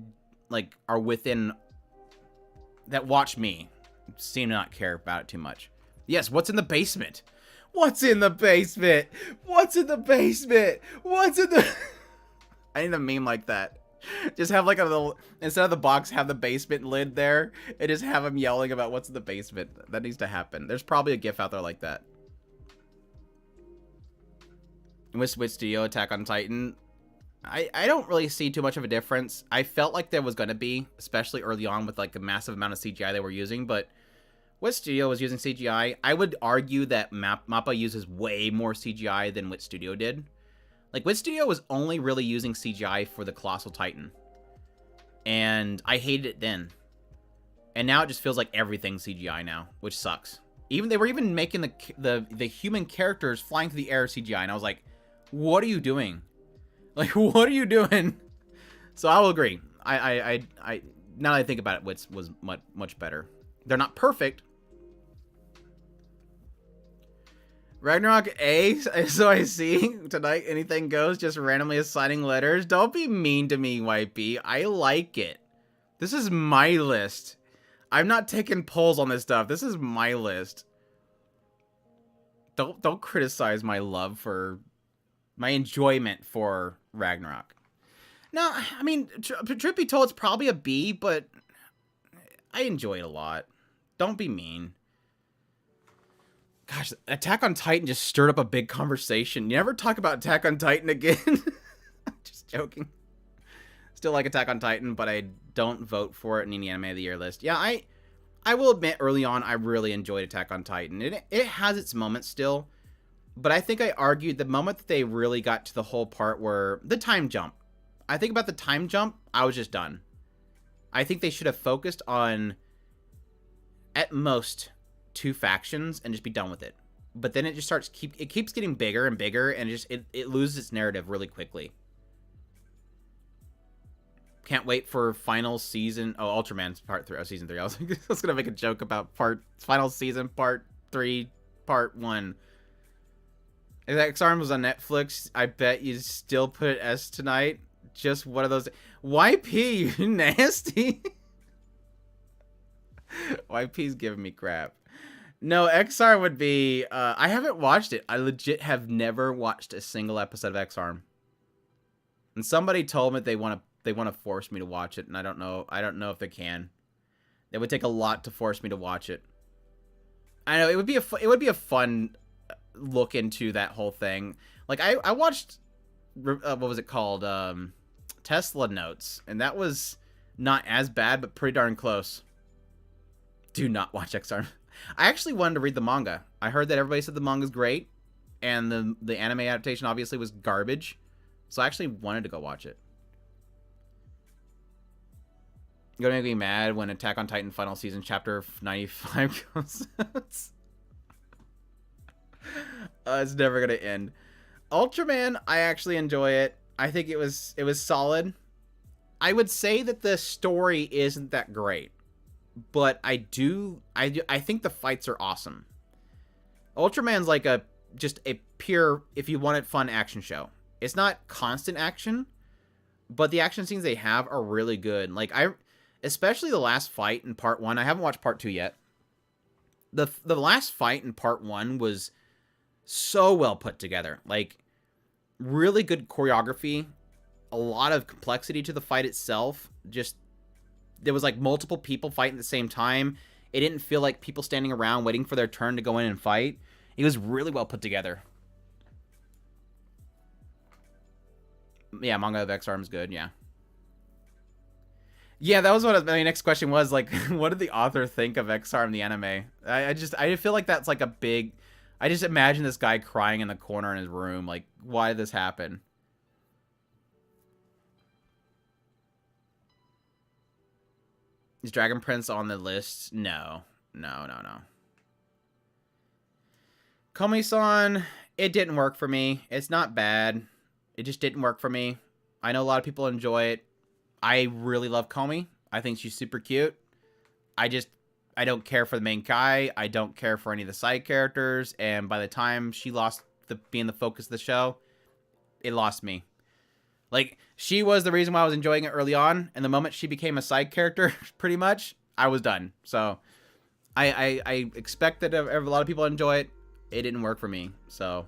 are within... that watch me seem to not care about it too much. Yes, what's in the basement? What's in the basement? What's in the basement? What's in the... I need a meme like that. Just have like a little, instead of the box, have the basement lid there, and just have him yelling about what's in the basement. That needs to happen. There's probably a gif out there like that. With Studio Attack on Titan, I don't really see too much of a difference. I felt like there was going to be, especially early on with like a massive amount of CGI they were using, but Wit Studio was using CGI. I would argue that MAPPA uses way more CGI than Wit Studio did. Like, Wit Studio was only really using CGI for the Colossal Titan. And I hated it then. And now it just feels like everything's CGI now, which sucks. They were even making the human characters flying through the air CGI, and I was like, what are you doing? Like, what are you doing? So I will agree. I now that I think about it, Wits was much better. They're not perfect. Ragnarok A, so I see. Tonight, anything goes, just randomly assigning letters. Don't be mean to me, Wipey. I like it. This is my list. I'm not taking polls on this stuff. This is my list. Don't criticize my love for... my enjoyment for Ragnarok. No, I mean, truth be told, it's probably a B, but I enjoy it a lot. Don't be mean. Gosh, Attack on Titan just stirred up a big conversation. You never talk about Attack on Titan again. Just joking. Still like Attack on Titan, but I don't vote for it in the Anime of the Year list. Yeah, I will admit early on I really enjoyed Attack on Titan. It has its moments still, but I think I argued the moment that they really got to the whole part where the time jump. I think about the time jump, I was just done. I think they should have focused on at most 2 factions and just be done with it. But then it just it keeps getting bigger and bigger, and it loses its narrative really quickly. Can't wait for final season. Oh, Ultraman's part 3. Oh, season 3. I was gonna make a joke about final season part 3, part 1. If X-Arm was on Netflix, I bet you'd still put it S tonight. Just one of those. YP, you nasty. YP's giving me crap. No, XR would be. I haven't watched it. I legit have never watched a single episode of X-Arm. And somebody told me they want to force me to watch it, and I don't know if they can. It would take a lot to force me to watch it. I know it would be a fun look into that whole thing. Like I watched what was it called? Tesla Notes, and that was not as bad, but pretty darn close. Do not watch X-Arm. I actually wanted to read the manga. I heard that everybody said the manga's great, and the anime adaptation obviously was garbage. So I actually wanted to go watch it. You're gonna make me mad when Attack on Titan final season chapter 95 comes out. It's never gonna end. Ultraman, I actually enjoy it. I think it was solid. I would say that the story isn't that great, but I think the fights are awesome. Ultraman's like just a pure, if you wanted fun, action show. It's not constant action, but the action scenes they have are really good. Like especially the last fight in part 1. I haven't watched part 2 yet. The last fight in part 1 was so well put together. Like really good choreography, a lot of complexity to the fight itself. Just there was like multiple people fighting at the same time. It didn't feel like people standing around waiting for their turn to go in and fight. It was really well put together. Yeah, manga of X-Arm is good, yeah. Yeah, that was what my next question was, like, what did the author think of X-Arm, the anime? I feel like that's like a big... I just imagine this guy crying in the corner in his room, like, why did this happen? Is Dragon Prince on the list? No. No. Komi-san, it didn't work for me. It's not bad. It just didn't work for me. I know a lot of people enjoy it. I really love Komi. I think she's super cute. I don't care for the main guy. I don't care for any of the side characters. And by the time she lost being the focus of the show, it lost me. Like, she was the reason why I was enjoying it early on. And the moment she became a side character, pretty much, I was done. So, I expect that a lot of people enjoy it. It didn't work for me. So,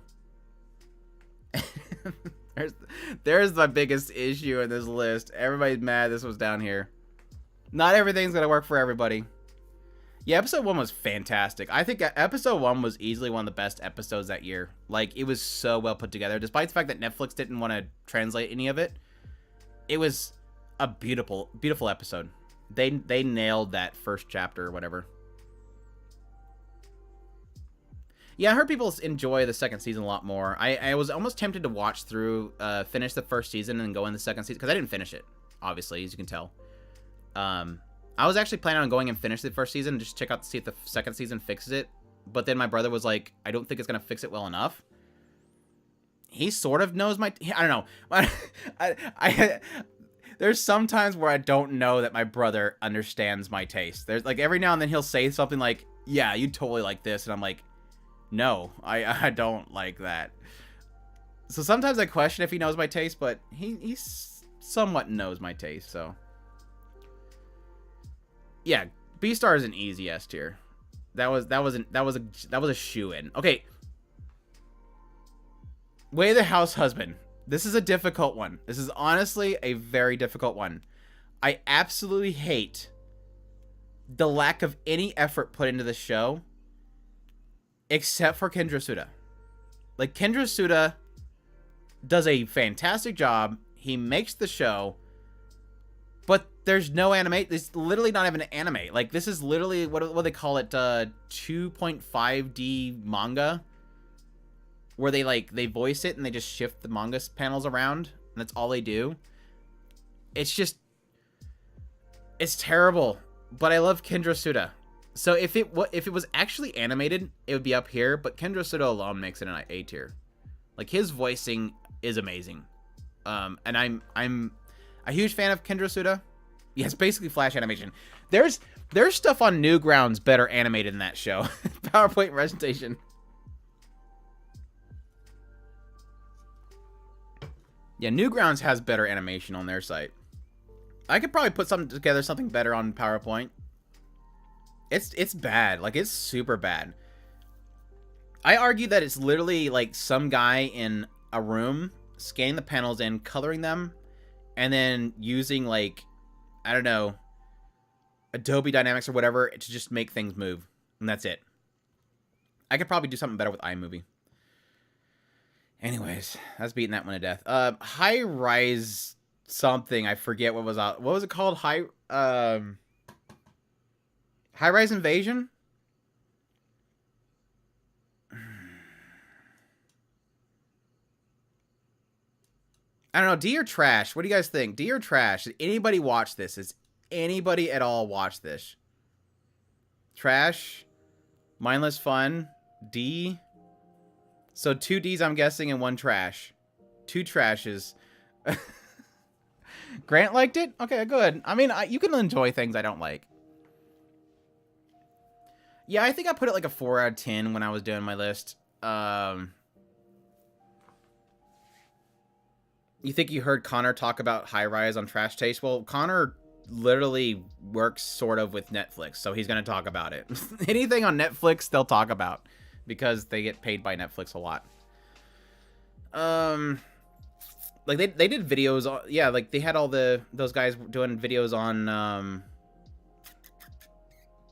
there's my biggest issue in this list. Everybody's mad this was down here. Not everything's going to work for everybody. Yeah, episode 1 was fantastic. I think episode 1 was easily one of the best episodes that year. Like, it was so well put together. Despite the fact that Netflix didn't want to translate any of it, it was a beautiful, beautiful episode. They nailed that first chapter or whatever. Yeah, I heard people enjoy the second season a lot more. I was almost tempted to watch through, finish the first season and then go in the second season. Because I didn't finish it, obviously, as you can tell. I was actually planning on going and finish the first season and just check out to see if the second season fixes it. But then my brother was like, I don't think it's going to fix it well enough. He sort of knows I don't know. There's some times where I don't know that my brother understands my taste. There's like every now and then he'll say something like, yeah, you totally like this. And I'm like, no, I don't like that. So sometimes I question if he knows my taste, but he somewhat knows my taste, so. Yeah, B-Star is an easy S tier. That was a shoo-in. Okay. Way of the House Husband. This is a difficult one. This is honestly a very difficult one. I absolutely hate the lack of any effort put into the show, except for Kendra Suda. Like, Kendra Suda does a fantastic job. He makes the show, But there's no anime. It's literally not even an anime. Like, this is literally, what do they call it, 2.5D manga, where they voice it and they just shift the manga panels around, and that's all they do. It's just, it's terrible. But I love Kendra Suda. So if it was actually animated, it would be up here, but Kendra Suda alone makes it an A tier. Like, his voicing is amazing. And I'm a huge fan of Kendra Suda. Yeah, it's basically Flash animation. There's stuff on Newgrounds better animated than that show. PowerPoint presentation. Yeah, Newgrounds has better animation on their site. I could probably put something better on PowerPoint. It's bad. Like, it's super bad. I argue that it's literally like some guy in a room scanning the panels in, coloring them, and then using, like, I don't know, Adobe Dynamics or whatever to just make things move. And that's it. I could probably do something better with iMovie. Anyways, that's beating that one to death. High Rise something, I forget what was out. What was it called? High Rise Invasion? I don't know. D or trash? What do you guys think? D or trash? Did anybody watch this? Has anybody at all watch this? Trash? Mindless fun? D? So 2 Ds, I'm guessing, and 1 trash. 2 trashes. Grant liked it? Okay, good. I mean, you can enjoy things I don't like. Yeah, I think I put it like a 4 out of 10 when I was doing my list. You think you heard Connor talk about High Rise on Trash Taste? Well, Connor literally works sort of with Netflix, so he's going to talk about it. Anything on Netflix, they'll talk about, because they get paid by Netflix a lot. Like, they did videos on, yeah, like, they had all those guys doing videos on,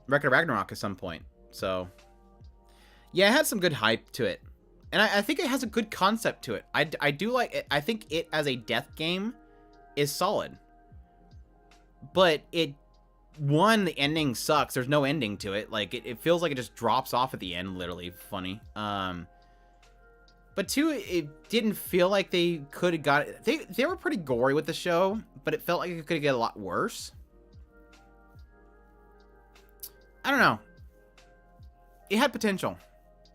Record of Ragnarok at some point, so. Yeah, it had some good hype to it. And I think it has a good concept to it. I do like it. I think it as a death game is solid. But the ending sucks. There's no ending to it. Like, it feels like it just drops off at the end, literally. Funny. But 2, it didn't feel like they could have got it. They were pretty gory with the show, but it felt like it could have get a lot worse. I don't know. It had potential.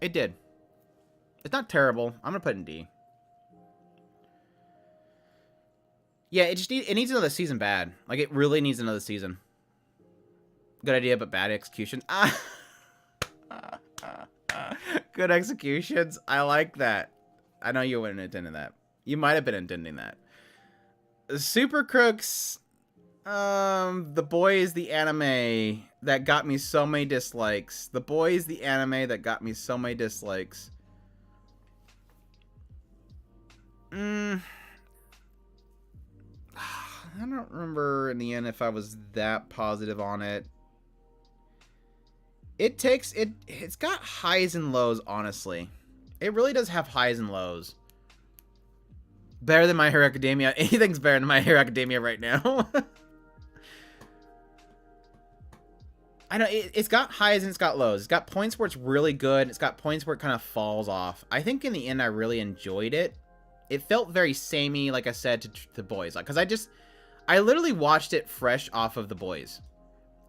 It did. It's not terrible. I'm gonna put it in D. Yeah, it needs another season bad. Like, it really needs another season. Good idea, but bad execution. Good executions. I like that. I know you weren't intending that. You might have been intending that. Super Crooks. The Boys, the anime that got me so many dislikes. The Boys, the anime that got me so many dislikes. I don't remember in the end if I was that positive on it. It's got highs and lows, honestly. It really does have highs and lows. Better than My Hero Academia. Anything's better than My Hero Academia right now. I know, it's got highs and it's got lows. It's got points where it's really good. It's got points where it kind of falls off. I think in the end I really enjoyed it. It felt very samey, like I said, to The Boys. Like, because I literally watched it fresh off of The Boys.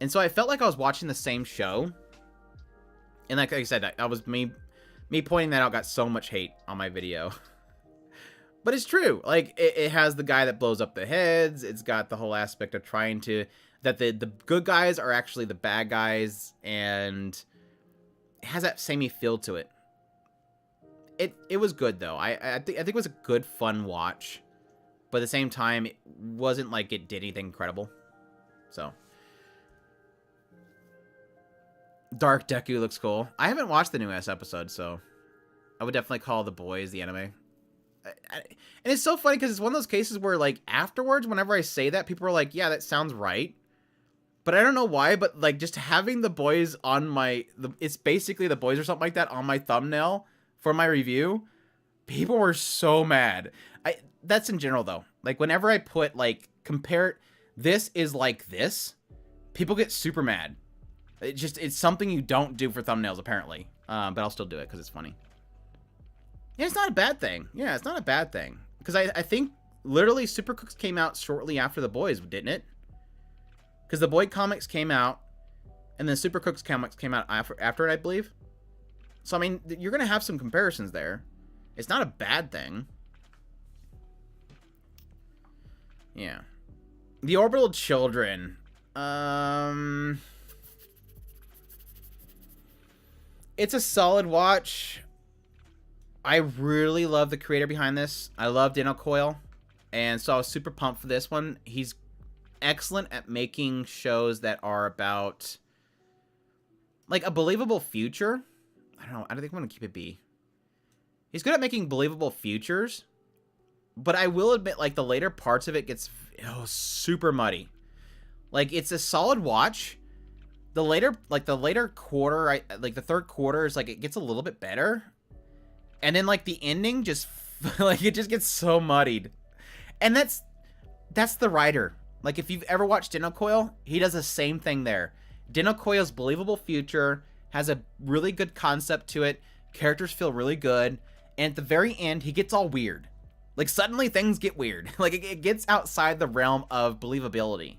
And so I felt like I was watching the same show. And like I said, that was me pointing that out got so much hate on my video. But it's true. Like, it has the guy that blows up the heads. It's got the whole aspect of trying to... that the good guys are actually the bad guys. And it has that samey feel to it. It was good, though. I think it was a good, fun watch. But at the same time, it wasn't like it did anything incredible. So. Dark Deku looks cool. I haven't watched the newest episode, so I would definitely call The Boys the anime. And it's so funny because it's one of those cases where, like, afterwards, whenever I say that, people are like, yeah, that sounds right. But I don't know why, but, like, just having The Boys on it's basically The Boys or something like that on my thumbnail for my review, people were so mad. That's in general, though. Like, whenever I put, like, compare This is like this. People get super mad. It's something you don't do for thumbnails, apparently. But I'll still do it because it's funny. Yeah, it's not a bad thing. Yeah, it's not a bad thing. Because I think literally Super Cooks came out shortly after The Boys, didn't it? Because The Boy comics came out, and then Super Cooks comics came out after it, I believe. So, I mean, you're going to have some comparisons there. It's not a bad thing. Yeah. The Orbital Children. It's a solid watch. I really love the creator behind this. I love Dino Coyle. And so I was super pumped for this one. He's excellent at making shows that are about, like, a believable future. I don't know. I don't think I'm going to keep it B. He's good at making believable futures. But I will admit, like, the later parts of it gets super muddy. Like, it's a solid watch. The later quarter, like, the third quarter is, like, it gets a little bit better. And then, like, the ending just, like, it just gets so muddied. And that's the writer. Like, if you've ever watched Dino Coyle, he does the same thing there. Dino Coyle's believable future has a really good concept to it. Characters feel really good. And at the very end, he gets all weird. Like, suddenly things get weird. Like, it gets outside the realm of believability.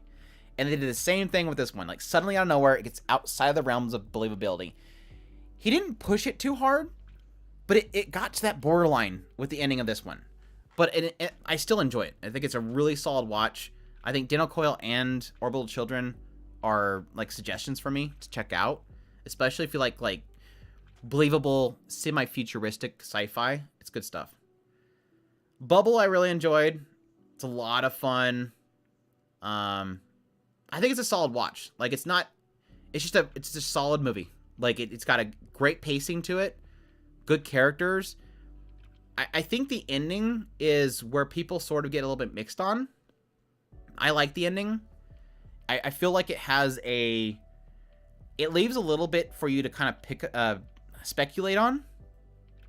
And they did the same thing with this one. Like, suddenly out of nowhere, it gets outside the realms of believability. He didn't push it too hard, but it got to that borderline with the ending of this one. But I still enjoy it. I think it's a really solid watch. I think Dino Coyle and Orbital Children are, like, suggestions for me to check out. Especially if you like believable, semi-futuristic sci-fi. It's good stuff. Bubble I really enjoyed. It's a lot of fun. I think it's a solid watch. Like, it's just a solid movie. Like, it's got a great pacing to it. Good characters. I think the ending is where people sort of get a little bit mixed on. I like the ending. I feel like it leaves a little bit for you to kind of speculate on.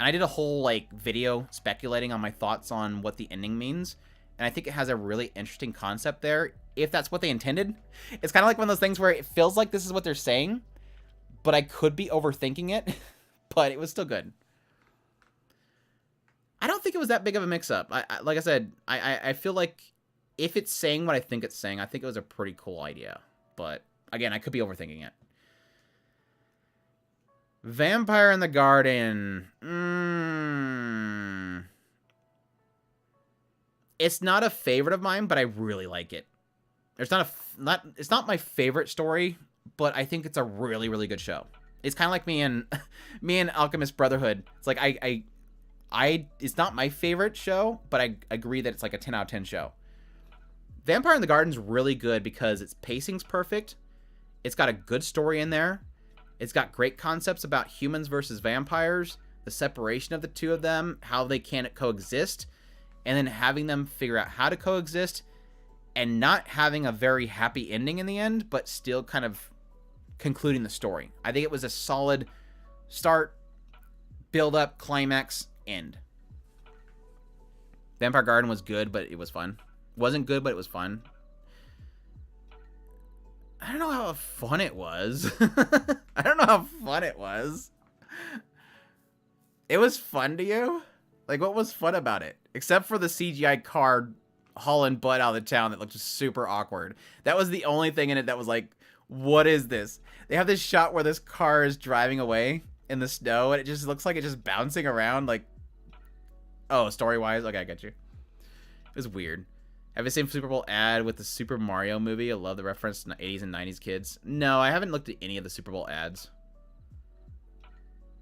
And I did a whole, like, video speculating on my thoughts on what the ending means. And I think it has a really interesting concept there, if that's what they intended. It's kind of like one of those things where it feels like this is what they're saying, but I could be overthinking it, but it was still good. I don't think it was that big of a mix-up. Like I said, I feel like if it's saying what I think it's saying, I think it was a pretty cool idea. But, again, I could be overthinking it. Vampire in the Garden. It's not a favorite of mine, but I really like it. It's not my favorite story, but I think it's a really, really good show. It's kind of like me and Alchemist Brotherhood. It's like it's not my favorite show, but I agree that it's like a 10 out of 10 show. Vampire in the Garden's really good because its pacing's perfect. It's got a good story in there. It's got great concepts about humans versus vampires, the separation of the two of them, how they can't coexist, and then having them figure out how to coexist and not having a very happy ending in the end, but still kind of concluding the story. I think it was a solid start, build up, climax, end. Vampire Garden was good, but it was fun. Wasn't good, but it was fun. I don't know how fun it was. I don't know how fun it was. It was fun to you? Like, what was fun about it? Except for the CGI car hauling butt out of the town that looked just super awkward. That was the only thing in it that was like, what is this? They have this shot where this car is driving away in the snow, and it just looks like it's just bouncing around, like, oh, story-wise? Okay, I get you. It was weird. Have you seen Super Bowl ad with the Super Mario movie? I love the reference to 80s and 90s kids. No, I haven't looked at any of the Super Bowl ads.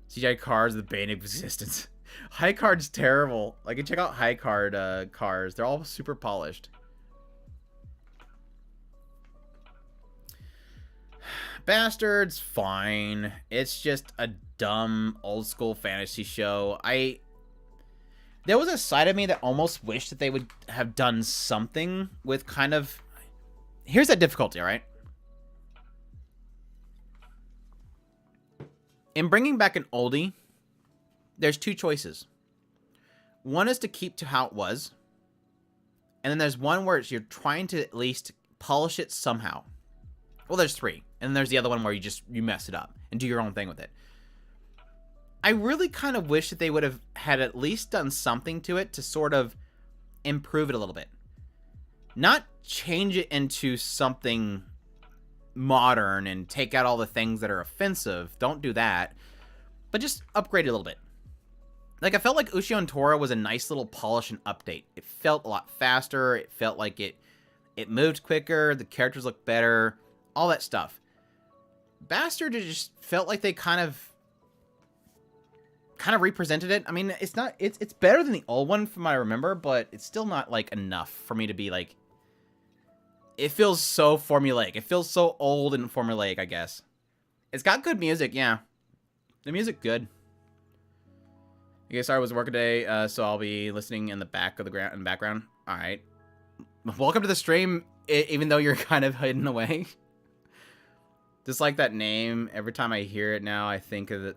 CGI cars, the bane of existence. High Card's terrible. Like, check out High Card cars. They're all super polished. Bastards, fine. It's just a dumb old school fantasy show. There was a side of me that almost wished that they would have done something with kind of... Here's that difficulty, all right? In bringing back an oldie, there's two choices. One is to keep to how it was. And then there's one where you're trying to at least polish it somehow. Well, there's 3. And then there's the other one where you mess it up and do your own thing with it. I really kind of wish that they would have had at least done something to it to sort of improve it a little bit. Not change it into something modern and take out all the things that are offensive. Don't do that. But just upgrade it a little bit. Like, I felt like Ushio and Tora was a nice little polish and update. It felt a lot faster. It felt like it moved quicker. The characters looked better. All that stuff. Bastard, it just felt like they kind of represented it. I mean, it's better than the old one from what I remember, but it's still not, like, enough for me to be, like... It feels so formulaic. It feels so old and formulaic, I guess. It's got good music, yeah. The music, good. Okay, sorry, it was work today, so I'll be listening in the background. All right. Welcome to the stream, even though you're kind of hidden away. Just like that name, every time I hear it now, I think of it,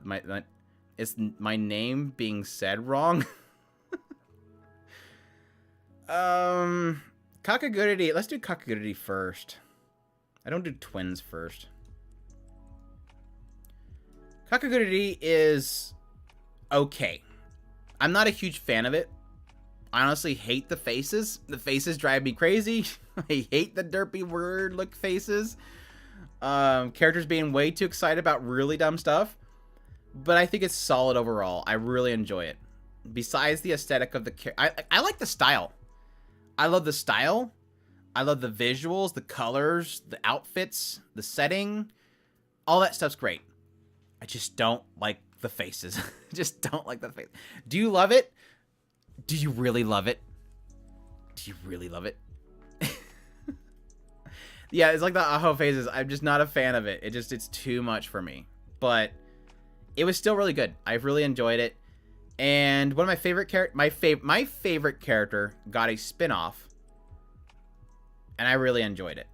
it's my name being said wrong. Kakaguriri. Let's do Kakaguriri first. I don't do twins first. Kakaguriri is okay. I'm not a huge fan of it. I honestly hate the faces. The faces drive me crazy. I hate the derpy word look faces. Characters being way too excited about really dumb stuff. But I think it's solid overall. I really enjoy it. Besides the aesthetic of the I like the style. I love the style. I love the visuals, the colors, the outfits, the setting. All that stuff's great. I just don't like the faces. Just don't like the face. Do you love it? Do you really love it? Do you really love it? Yeah, it's like the Aho phases. I'm just not a fan of it. It's too much for me. But it was still really good. I really enjoyed it. And one of my favorite my favorite character got a spin-off. And I really enjoyed it.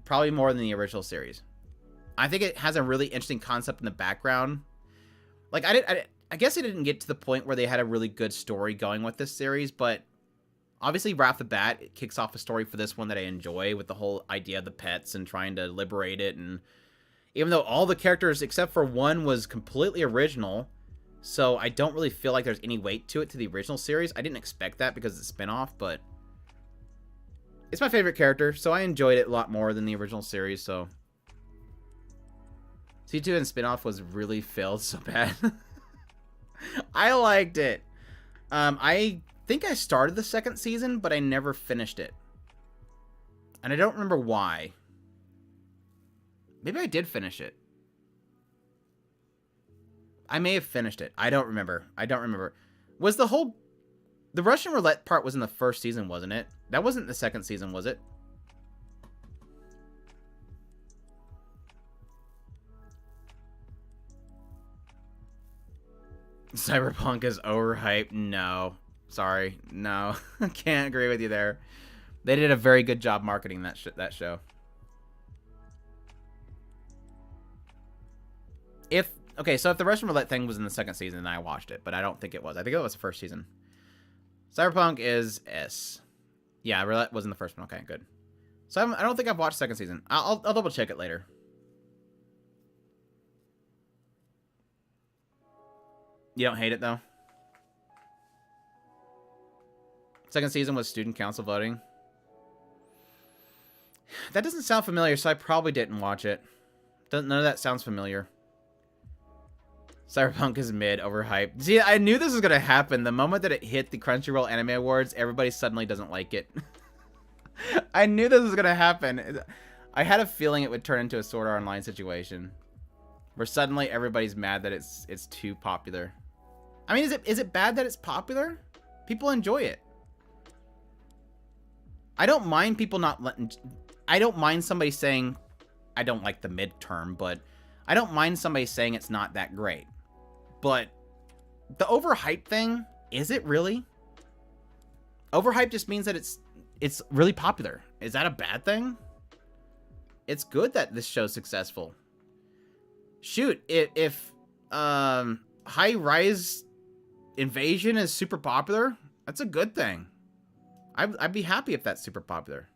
Probably more than the original series. I think it has a really interesting concept in the background. Like, I guess I didn't get to the point where they had a really good story going with this series, but obviously right off the bat, it kicks off a story for this one that I enjoy with the whole idea of the pets and trying to liberate it. And even though all the characters except for one was completely original, so I don't really feel like there's any weight to it to the original series. I didn't expect that because it's a spinoff, but it's my favorite character, so I enjoyed it a lot more than the original series, so C2 and spinoff was really failed so bad. I liked it. I think I started the second season, but I never finished it. And I don't remember why. Maybe I did finish it. I may have finished it. I don't remember. Was the Russian roulette part was in the first season, wasn't it? That wasn't the second season, was it? Cyberpunk is overhyped. No. Sorry. No. Can't agree with you there. They did a very good job marketing that show. Okay, so if the Russian roulette thing was in the second season, then I watched it, but I don't think it was. I think it was the first season. Cyberpunk is S. Yeah, roulette was in the first one. Okay, good. So I don't think I've watched second season. I'll double check it later. You don't hate it, though? Second season was student council voting. That doesn't sound familiar, so I probably didn't watch it. None of that sounds familiar. Cyberpunk is mid, overhyped. See, I knew this was going to happen. The moment that it hit the Crunchyroll Anime Awards, everybody suddenly doesn't like it. I knew this was going to happen. I had a feeling it would turn into a Sword Art Online situation. Where suddenly everybody's mad that it's too popular. I mean, is it bad that it's popular? People enjoy it. I don't mind people not letting... I don't mind somebody saying... I don't like the midterm, but... I don't mind somebody saying it's not that great. But... the overhype thing... Is it really? Overhype just means that it's really popular. Is that a bad thing? It's good that this show's successful. Shoot, if High Rise Invasion is super popular, that's a good thing. I'd be happy if that's super popular.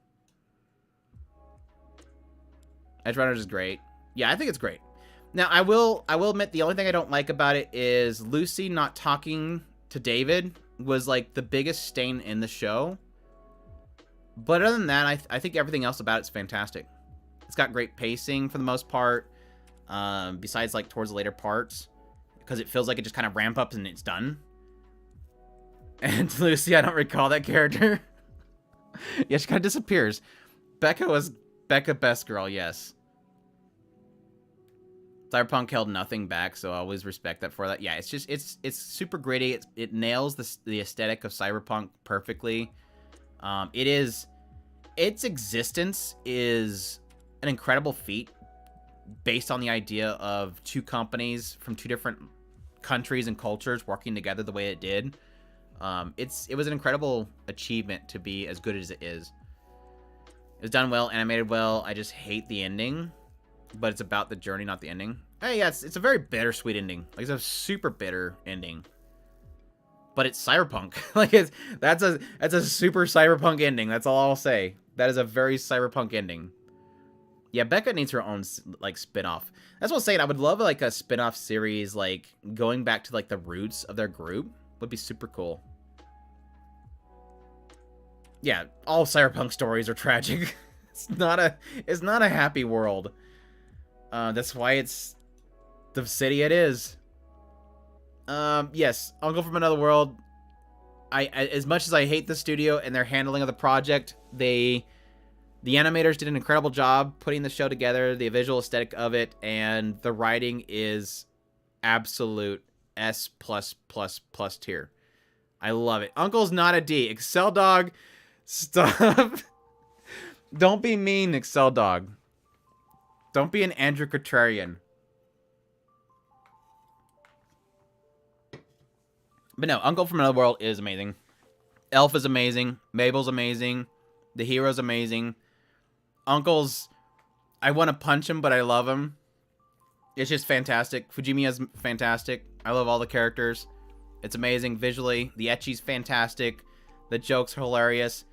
Edge Runners is great. Yeah, I think it's great. Now, I will admit the only thing I don't like about it is Lucy not talking to David was like the biggest stain in the show. But other than that, I think everything else about it's fantastic. It's got great pacing for the most part. Besides like towards the later parts, because it feels like it just kind of ramp up and it's done. And Lucy, I don't recall that character. Yeah, she kind of disappears. Becca was Becca Best Girl, yes. Cyberpunk held nothing back, so I always respect that for that. Yeah, it's just it's super gritty. It nails the aesthetic of Cyberpunk perfectly. Its existence is an incredible feat based on the idea of two companies from two different countries and cultures working together the way it did. It was an incredible achievement to be as good as it is. It was done well, animated well. I just hate the ending. But it's about the journey, not the ending. Hey, yeah, it's a very bittersweet ending. Like, it's a super bitter ending. But it's cyberpunk. Like, that's a super cyberpunk ending. That's all I'll say. That is a very cyberpunk ending. Yeah, Becca needs her own, like, spin-off. That's what I'm saying. I would love, like, a spin-off series, like, going back to, like, the roots of their group. Would be super cool. Yeah, all cyberpunk stories are tragic. It's not a happy world. That's why it's the city it is. Yes, Uncle from Another World. I as much as I hate the studio and their handling of the project, the animators did an incredible job putting the show together, the visual aesthetic of it, and the writing is absolute S+++ tier. I love it. Uncle's not a D. Excel Dog, stop. Don't be mean, Excel Dog. Don't be an Andrew Contrarian. But no, Uncle from Another World is amazing. Elf is amazing. Mabel's amazing. The hero's amazing. Uncle's... I want to punch him, but I love him. It's just fantastic. Fujimiya's fantastic. I love all the characters. It's amazing visually. The ecchi's fantastic. The jokes are hilarious.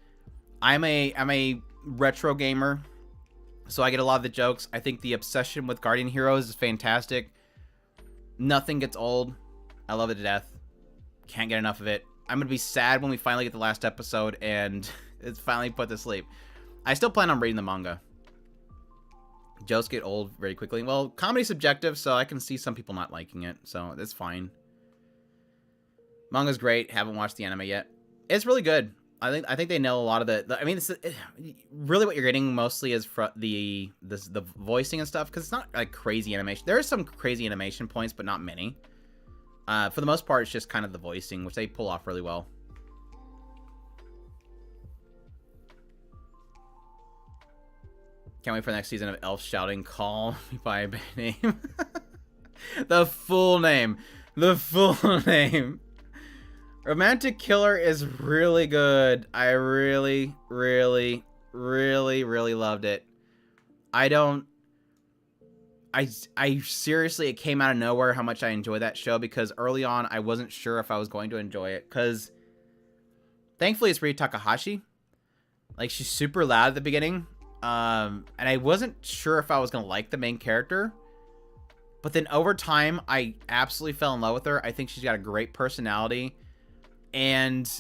I'm a retro gamer, so I get a lot of the jokes. I think the obsession with Guardian Heroes is fantastic. Nothing gets old. I love it to death. Can't get enough of it. I'm going to be sad when we finally get the last episode and it's finally put to sleep. I still plan on reading the manga. Jokes get old very quickly. Well, comedy's subjective, so I can see some people not liking it, so that's fine. Manga's great. Haven't watched the anime yet. It's really good. I think they know a lot of the I mean, really what you're getting mostly is the voicing and stuff, because it's not like crazy animation. There are some crazy animation points, but not many. For the most part, it's just kind of the voicing, which they pull off really well. Can't wait for the next season of Elf shouting, "Call me by name." The full name. The full name. Romantic Killer is really good. I really, really, really, really loved it. I seriously, it came out of nowhere how much I enjoyed that show, because early on, I wasn't sure if I was going to enjoy it, because thankfully it's Rie Takahashi. Like, she's super loud at the beginning, and I wasn't sure if I was going to like the main character, but then over time, I absolutely fell in love with her. I think she's got a great personality. And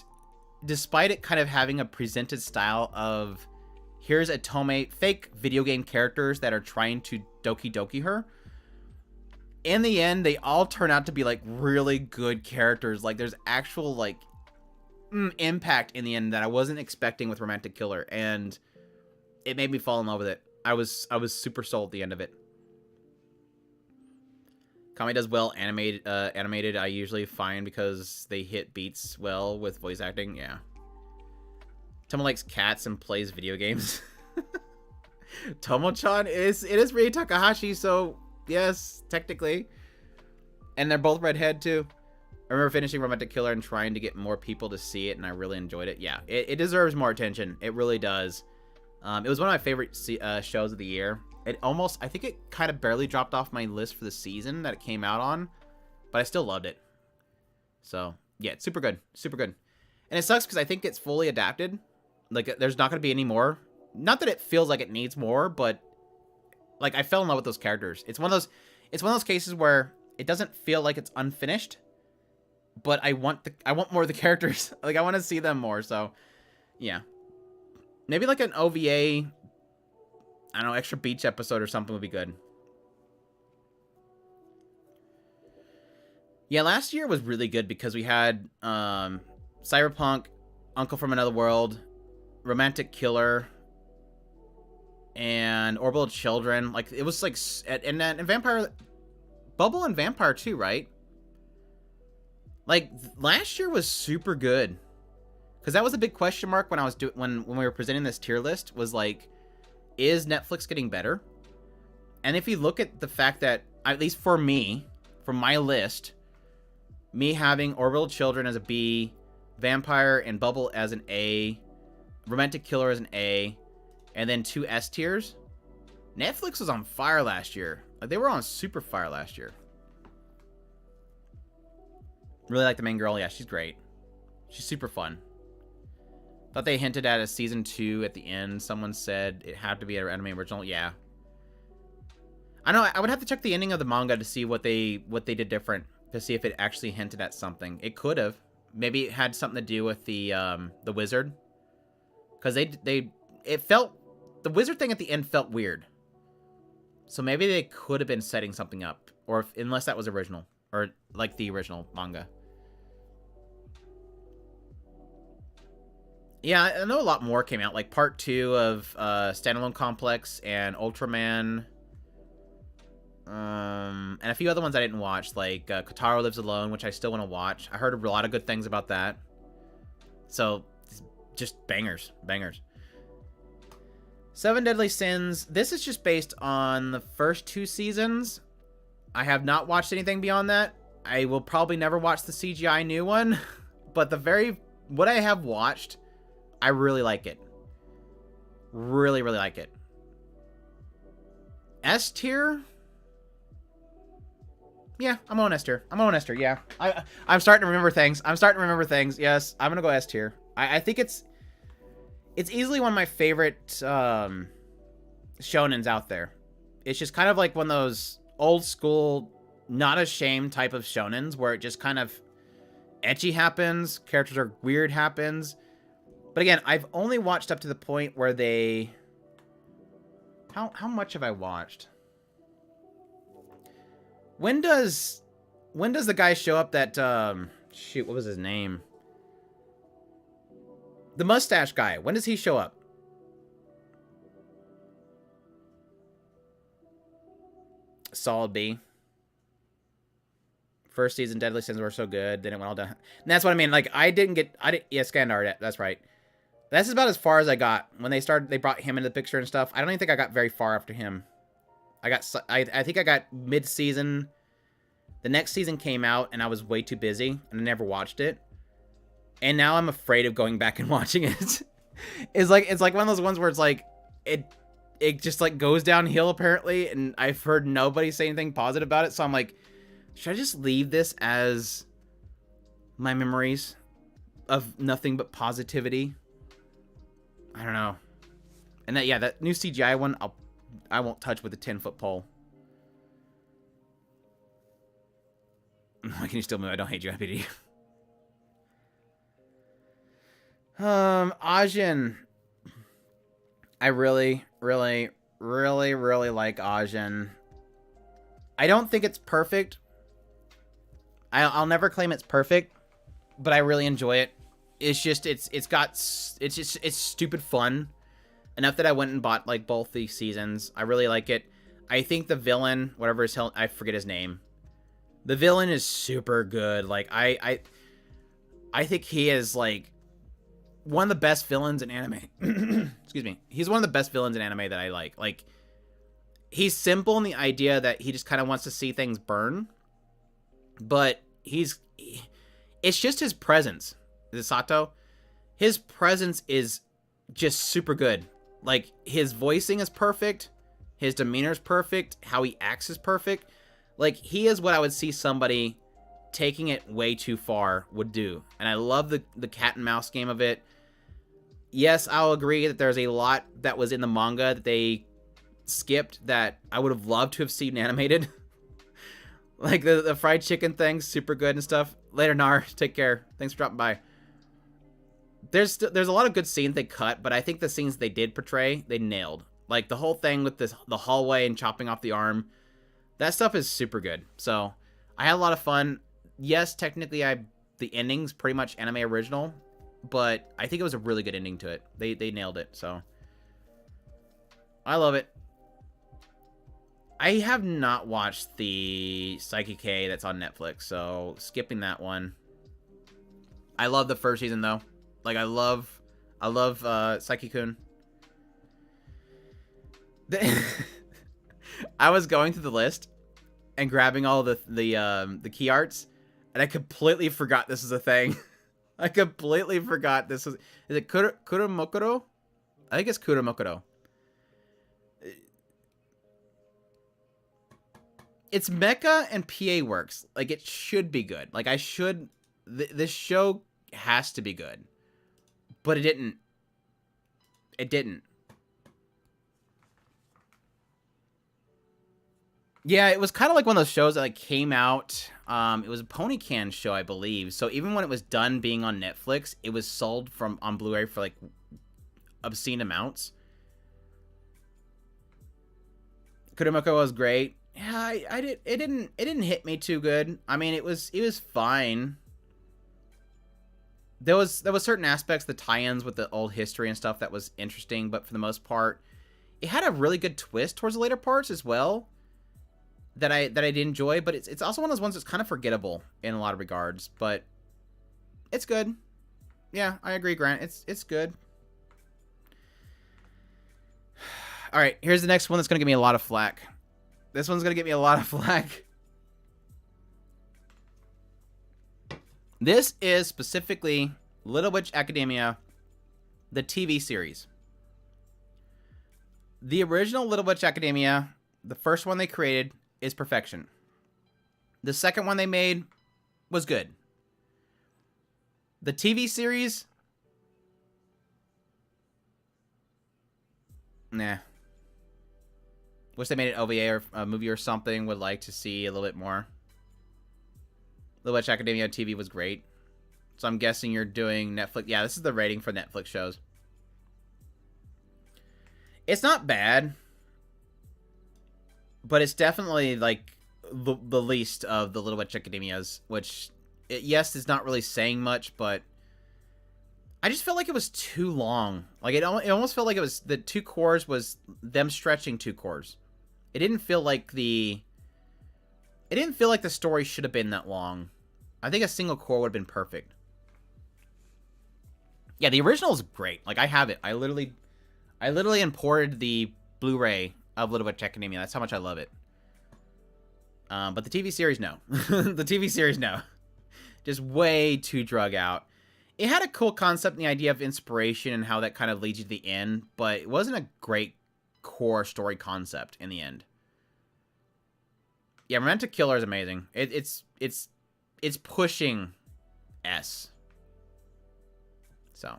despite it kind of having a presented style of, here's a Tomei, fake video game characters that are trying to doki doki her, in the end, they all turn out to be, like, really good characters. Like, there's actual, like, impact in the end that I wasn't expecting with Romantic Killer, and it made me fall in love with it. I was super sold at the end of it. Kami does well animated. I usually find because they hit beats well with voice acting. Yeah. Tomo likes cats and plays video games. Tomo-chan is Rie Takahashi, so yes, technically. And they're both redhead too. I remember finishing Romantic Killer and trying to get more people to see it, and I really enjoyed it. Yeah, it deserves more attention. It really does. It was one of my favorite shows of the year. I think it kind of barely dropped off my list for the season that it came out on, but I still loved it. So, yeah, it's super good. Super good. And it sucks because I think it's fully adapted. Like, there's not going to be any more. Not that it feels like it needs more, but like, I fell in love with those characters. It's one of those cases where it doesn't feel like it's unfinished, but I want more of the characters. Like, I want to see them more. So, yeah, maybe like an OVA, I don't know, extra beach episode or something would be good. Yeah, last year was really good because we had Cyberpunk, Uncle from Another World, Romantic Killer, and Orbital Children. Like, it was like, and Vampire, Bubble and Vampire too, right? Like, last year was super good. Because that was a big question mark when I was when we were presenting this tier list, was like, is Netflix getting better? And if you look at the fact that, at least for me, from my list, me having Orbital Children as a B, Vampire and Bubble as an A, Romantic Killer as an A, and then 2 S tiers, Netflix was on fire last year. Like, they were on super fire last year. Really like the main girl. Yeah, she's great. She's super fun. Thought they hinted at a season 2 at the end. Someone said it had to be an anime original. Yeah. I know. I would have to check the ending of the manga to see what they did different, to see if it actually hinted at something. It could have. Maybe it had something to do with the wizard, because the wizard thing at the end felt weird. So maybe they could have been setting something up, or unless that was original, or like the original manga. Yeah, I know a lot more came out, like part 2 of Standalone Complex and Ultraman, and a few other ones I didn't watch, like Kotaro Lives Alone, which I still want to watch. I heard a lot of good things about that. So, just bangers. 7 Deadly Sins. This is just based on the first 2 seasons. I have not watched anything beyond that. I will probably never watch the CGI new one, but what I have watched, I really like it. Really, really like it. S tier? Yeah, I'm on S tier. Yeah. I'm starting to remember things. Yes, I'm gonna go S tier. I think it's easily one of my favorite shonens out there. It's just kind of like one of those old school, not ashamed type of shonens where it just kind of ecchi happens, characters are weird happens. But again, I've only watched up to the point where they... How much have I watched? When does the guy show up that... shoot, what was his name? The mustache guy. When does he show up? Solid B. First season, Deadly Sins were so good. Then it went all down. And that's what I mean. Like, yeah, Skandar, that's right. That's about as far as I got. When they brought him into the picture and stuff. I don't even think I got very far after him. I think I got mid-season. The next season came out, and I was way too busy, and I never watched it. And now I'm afraid of going back and watching it. It's like one of those ones where it's like, it just like goes downhill apparently, and I've heard nobody say anything positive about it, so I'm like, should I just leave this as my memories of nothing but positivity? I don't know. And that new CGI one, I won't touch with a 10-foot pole. Why can you still move? I don't hate you, IPD. Ajin. I really, really, really, really like Ajin. I don't think it's perfect. I'll never claim it's perfect, but I really enjoy it. It's just, it's stupid fun enough that I went and bought like both these seasons. I really like it. I think the villain, whatever his hell, I forget his name. The villain is super good. Like I think he is like one of the best villains in anime. Excuse me. He's one of the best villains in anime that I like. Like, he's simple in the idea that he just kind of wants to see things burn, but it's just his presence. The Sato, his presence is just super good. Like, his voicing is perfect, his demeanor is perfect, how he acts is perfect. Like, he is what I would see somebody taking it way too far would do. And I love the cat and mouse game of it. Yes, I'll agree that there's a lot that was in the manga that they skipped that I would have loved to have seen animated. Like the fried chicken thing, super good and stuff. Later, Nar. Take care. Thanks for dropping by. There's a lot of good scenes they cut, but I think the scenes they did portray, they nailed. Like the whole thing with the hallway and chopping off the arm. That stuff is super good. So I had a lot of fun. Yes, technically the ending's pretty much anime original, but I think it was a really good ending to it. They nailed it. So I love it. I have not watched the Psyche K that's on Netflix, so skipping that one. I love the first season though. Like I love Psyche-kun. I was going through the list and grabbing all the key arts, and I completely forgot this is a thing. I completely forgot this was. Is it Kuramokuro? I think it's Kuramokuro. It's mecha and PA works. Like it should be good. Like I should. This show has to be good, but it didn't. It didn't. Yeah, it was kind of like one of those shows that like came out. It was a Ponycan show, I believe. So even when it was done being on Netflix, it was sold on Blu-ray for like obscene amounts. Kuromoko was great. Yeah, it didn't hit me too good. I mean, it was fine. There was certain aspects, the tie-ins with the old history and stuff that was interesting, but for the most part, it had a really good twist towards the later parts as well. That I did enjoy, but it's also one of those ones that's kind of forgettable in a lot of regards, but it's good. Yeah, I agree, Grant. It's good. All right, here's the next one that's gonna give me a lot of flack. This one's gonna get me a lot of flack. This is specifically Little Witch Academia, the TV series. The original Little Witch Academia, the first one they created, is perfection. The second one they made was good. The TV series, nah. Wish they made an OVA or a movie or something. Would like to see a little bit more. Little Witch Academia TV was great. So I'm guessing you're doing Netflix. Yeah, this is the rating for Netflix shows. It's not bad, but it's definitely like the least of the Little Witch Academias, which, yes, is not really saying much, but I just felt like it was too long. Like it almost felt like it was the 2 cores was them stretching 2 cores. It didn't feel like the story should have been that long. I think a single core would have been perfect. Yeah, the original is great. Like I have it. I literally imported the Blu-ray of Little Witch Academia. That's how much I love it. But the TV series, no. The TV series, no. Just way too drug out. It had a cool concept and the idea of inspiration and how that kind of leads you to the end, but it wasn't a great core story concept in the end. Yeah, Romantic Killer is amazing. It's pushing S. So.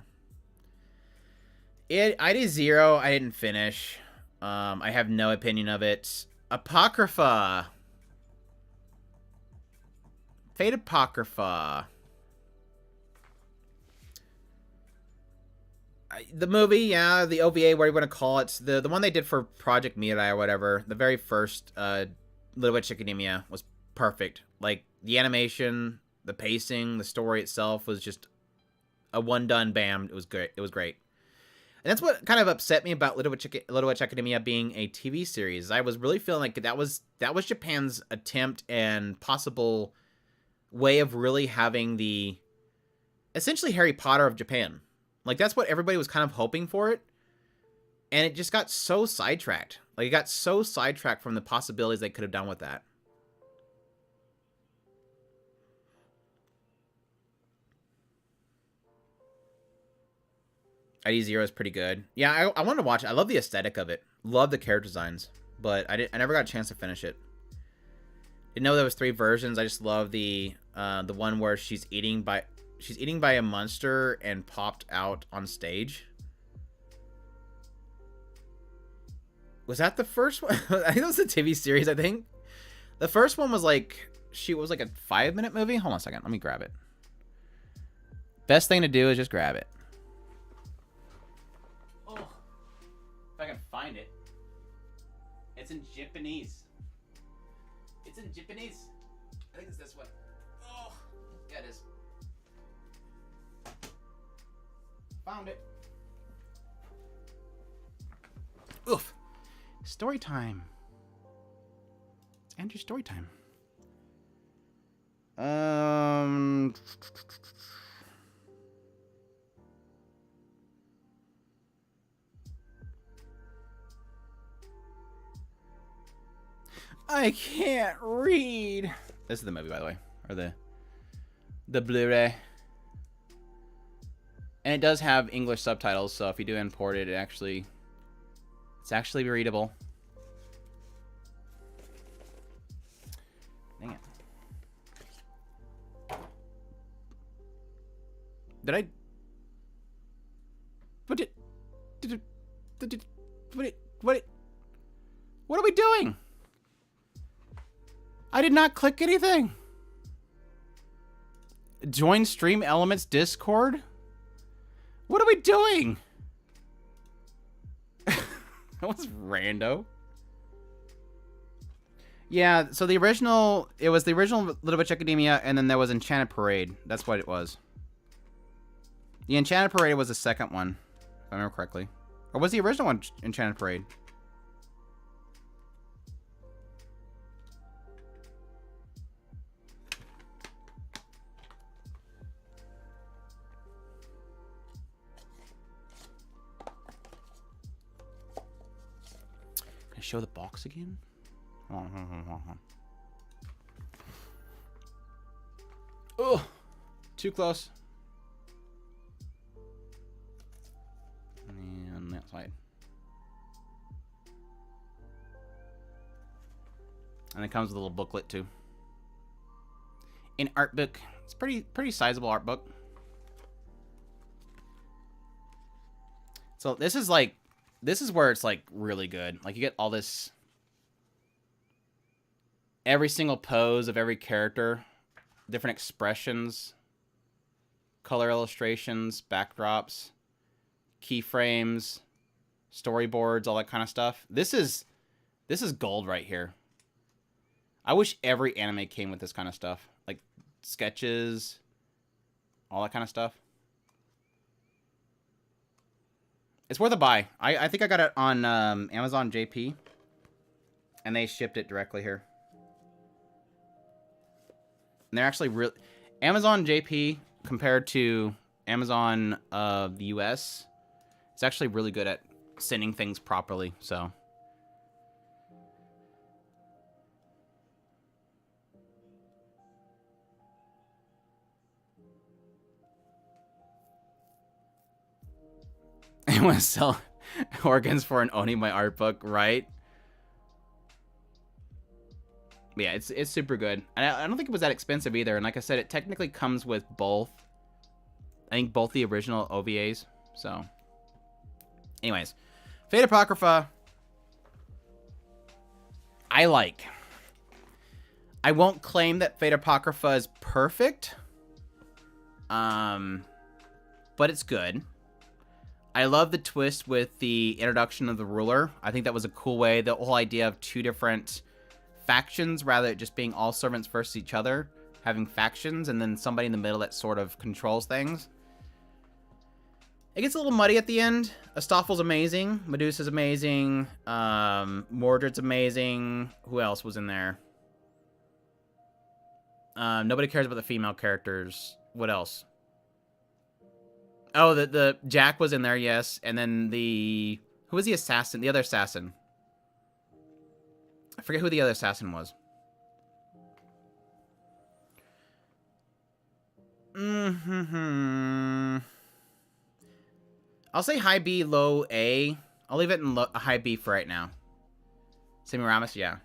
ID 0, I didn't finish. I have no opinion of it. Apocrypha. Fate Apocrypha. The movie, yeah, the OVA, whatever you want to call it, the one they did for Project Mirai or whatever, the very first Little Witch Academia was perfect. Like, the animation, the pacing, the story itself was just a one-done bam. It was great. It was great. And that's what kind of upset me about Little Witch Academia being a TV series. I was really feeling like that was Japan's attempt and possible way of really having the essentially Harry Potter of Japan. Like that's what everybody was kind of hoping for it. And it just got so sidetracked. Like it got so sidetracked from the possibilities they could have done with that. ID 0 is pretty good. Yeah, I wanted to watch it. I love the aesthetic of it. Love the character designs. But I never got a chance to finish it. Didn't know there was 3 versions. I just love the one where she's eating by a monster and popped out on stage. Was that the first one? I think it was a TV series, I think. The first one was like, she was like a 5-minute movie. Hold on a second. Let me grab it. Best thing to do is just grab it. Oh, if I can find it. It's in Japanese. It's in Japanese. I think it's this one. Oh, yeah, it is. Found it. Oof. Story time. It's Andrew's story time. I can't read. This is the movie, by the way, or the Blu-ray. And it does have English subtitles, so if you do import it, it's actually readable. Dang it. Did I? What are we doing? I did not click anything. Join Stream Elements Discord? What are we doing? That was rando. Yeah, so it was the original Little Witch Academia, and then there was Enchanted Parade. That's what it was. The Enchanted Parade was the second one, if I remember correctly. Or was the original one Enchanted Parade? Can I show the box again? Hold on. Oh, too close. And that side. And it comes with a little booklet too. An art book. It's pretty sizable art book. So this is where it's like really good. Like you get all this, every single pose of every character, different expressions, color illustrations, backdrops, keyframes, storyboards, all that kind of stuff. This is gold right here. I wish every anime came with this kind of stuff, like sketches, all that kind of stuff. It's worth a buy. I think I got it on Amazon JP, and they shipped it directly here. And they're actually real. Amazon JP compared to Amazon the US, it's actually really good at sending things properly. So. I want to sell organs for an Oni my art book, right? But yeah, it's super good. And I don't think it was that expensive either. And like I said, it technically comes with both. I think both the original OVAs. So, anyways, Fate Apocrypha. I like. I won't claim that Fate Apocrypha is perfect. But it's good. I love the twist with the introduction of the ruler. I think that was a cool way. The whole idea of two different factions, rather than just being all servants versus each other, having factions, and then somebody in the middle that sort of controls things. It gets a little muddy at the end. Astolfo's amazing. Medusa's amazing. Mordred's amazing. Who else was in there? Nobody cares about the female characters. What else? Oh, the Jack was in there, yes. And then who was the assassin? The other assassin. I forget who the other assassin was. I'll say high B, low A. I'll leave it in high B for right now. Semiramis, yeah.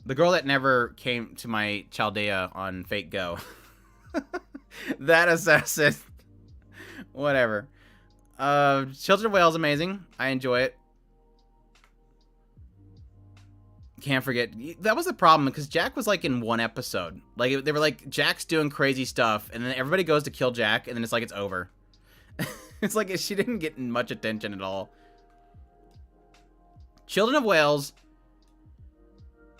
The girl that never came to my Chaldea on Fate Go. That assassin. Whatever. Children of Wales, amazing. I enjoy it. Can't forget. That was the problem, because Jack was, like, in one episode. Like, they were like, Jack's doing crazy stuff, and then everybody goes to kill Jack, and then it's like, it's over. It's like, she didn't get much attention at all. Children of Wales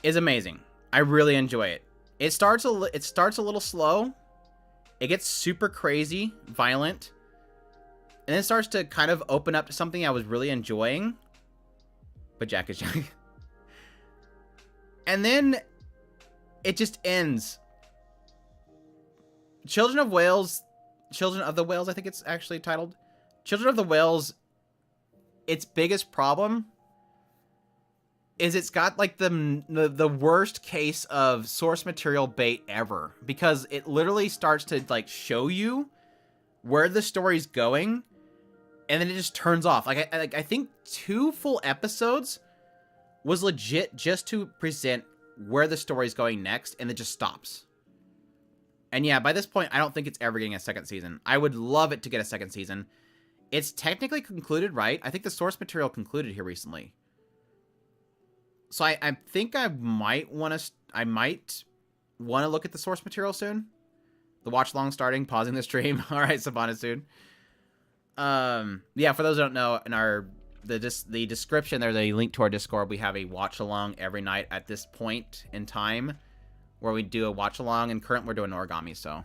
is amazing. I really enjoy it. It starts a little slow. It gets super crazy, violent. And then it starts to kind of open up to something I was really enjoying. But Jack is Jack. And then it just ends. Children of the Whales, I think it's actually titled. Children of the Whales, its biggest problem is it's got like the worst case of source material bait ever, because it literally starts to like show you where the story's going, and then it just turns off. Like I think 2 full episodes was legit just to present where the story's going next, and it just stops. And yeah, by this point, I don't think it's ever getting a second season. I would love it to get a second season. It's technically concluded, right? I think the source material concluded here recently. So I think I might want to look at the source material soon. The watch along starting, pausing the stream. All right, Savannah soon. Yeah, for those who don't know, in the description, there's a link to our Discord. We have a watch along every night at this point in time, where we do a watch along, and currently we're doing origami, so.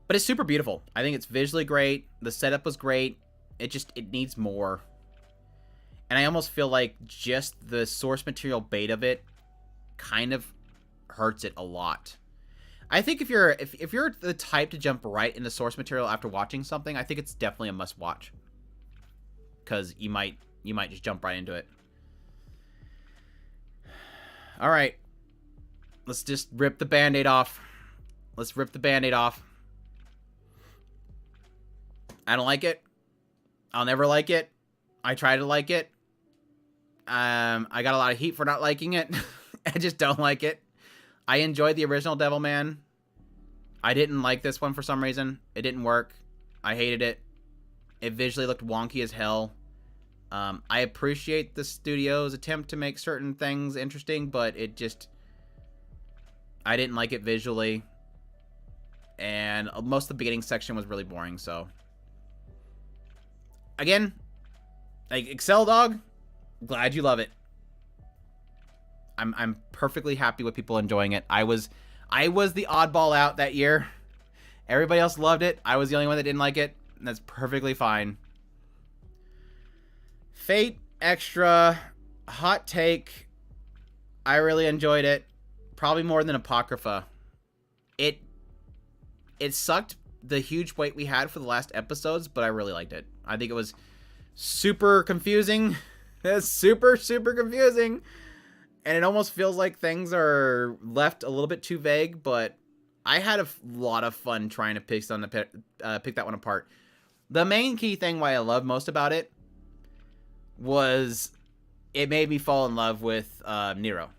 But it's super beautiful. I think it's visually great. The setup was great. It needs more. And I almost feel like just the source material bait of it kind of hurts it a lot. I think if you're the type to jump right into source material after watching something, I think it's definitely a must watch. Cause you might just jump right into it. All right. Let's just rip the Band-Aid off. Let's rip the Band-Aid off. I don't like it. I'll never like it. I try to like it. I got a lot of heat for not liking it. I just don't like it. I enjoyed the original Devilman. I didn't like this one for some reason. It didn't work. I hated it. It visually looked wonky as hell. I appreciate the studio's attempt to make certain things interesting, but it just... I didn't like it visually. And most of the beginning section was really boring, so... Again, like, Excel Dog, glad you love it. I'm perfectly happy with people enjoying it. I was the oddball out that year. Everybody else loved it. I was the only one that didn't like it. And that's perfectly fine. Fate Extra, hot take. I really enjoyed it. Probably more than Apocrypha. It sucked the huge wait we had for the last episodes, but I really liked it. I think it was super confusing. It's super confusing. And it almost feels like things are left a little bit too vague, but I had a lot of fun trying to pick that one apart. The main key thing why I love most about it was it made me fall in love with Nero.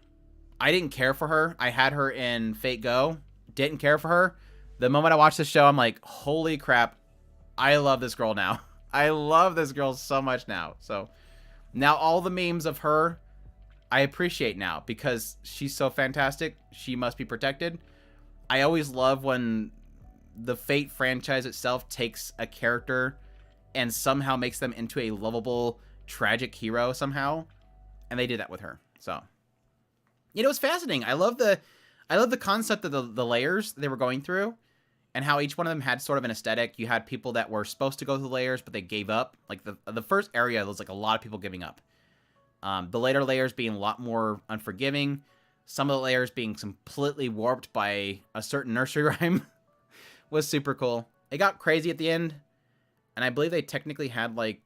I didn't care for her. I had her in Fate Go. Didn't care for her. The moment I watched the show, I'm like, holy crap, I love this girl now. I love this girl so much now. So now all the memes of her, I appreciate now because she's so fantastic. She must be protected. I always love when the Fate franchise itself takes a character and somehow makes them into a lovable, tragic hero somehow. And they did that with her. So, you know, it's fascinating. I love the concept of the layers they were going through and how each one of them had sort of an aesthetic. You had people that were supposed to go through the layers, but they gave up. Like the first area, there was like a lot of people giving up. The later layers being a lot more unforgiving. Some of the layers being completely warped by a certain nursery rhyme was super cool. It got crazy at the end. And I believe they technically had like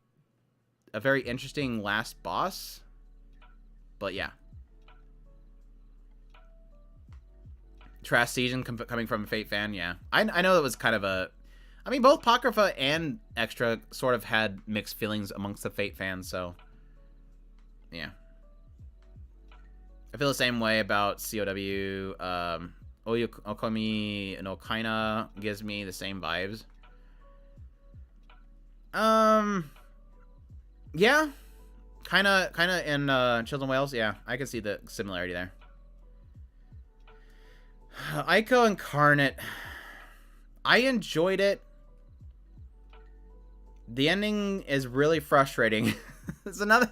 a very interesting last boss. But yeah. Trash Season coming from a Fate fan, yeah. I know that was kind of a... I mean, both Apocrypha and Extra sort of had mixed feelings amongst the Fate fans, so... Yeah. I feel the same way about COW. Oyu Okomi no Kaina gives me the same vibes. Yeah. Kind of in Children Wales. Yeah, I can see the similarity there. Ico Incarnate. I enjoyed it. The ending is really frustrating. It's another.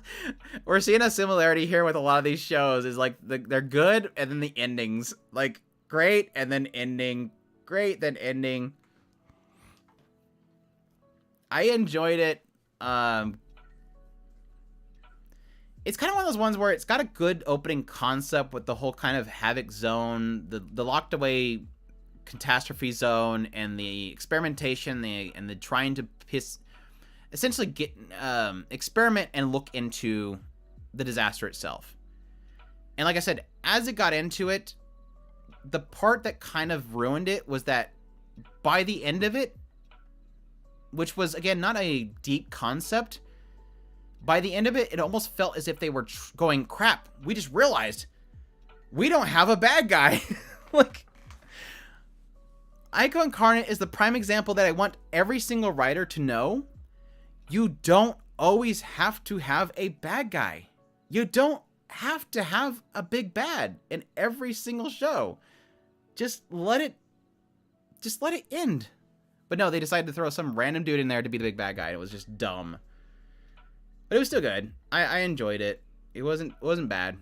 We're seeing a similarity here with a lot of these shows. Is like they're good, and then the endings like great, and then ending great, then ending. I enjoyed it. It's kind of one of those ones where it's got a good opening concept with the whole kind of Havoc Zone, the locked away catastrophe zone, and the experimentation, and the trying to essentially get experiment and look into the disaster itself. And like I said, as it got into it, the part that kind of ruined it was that by the end of it, which was again not a deep concept, by the end of it, it almost felt as if they were going, crap, we just realized we don't have a bad guy. Like, Ico Incarnate is the prime example that I want every single writer to know. You don't always have to have a bad guy. You don't have to have a big bad in every single show. Just let it end. But no, they decided to throw some random dude in there to be the big bad guy. It was just dumb. But it was still good. I enjoyed it. It wasn't bad.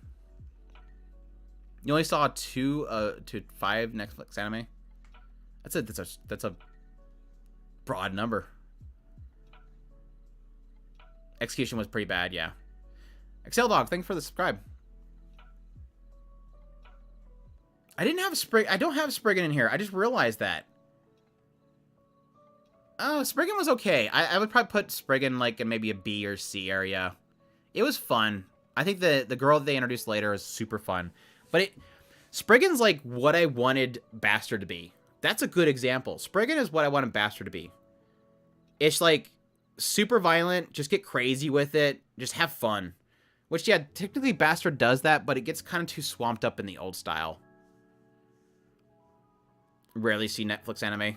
You only saw 2 to 5 Netflix anime. That's a broad number. Execution was pretty bad, yeah. Excel Dog, thanks for the subscribe. I don't have Spriggan in here. I just realized that. Oh, Spriggan was okay. I would probably put Spriggan like in maybe a B or C area. It was fun. I think the girl that they introduced later is super fun. But Spriggan's like what I wanted Bastard to be. That's a good example. Spriggan is what I wanted Bastard to be. It's like super violent, just get crazy with it, just have fun. Which, yeah, technically Bastard does that, but it gets kind of too swamped up in the old style. Rarely see Netflix anime.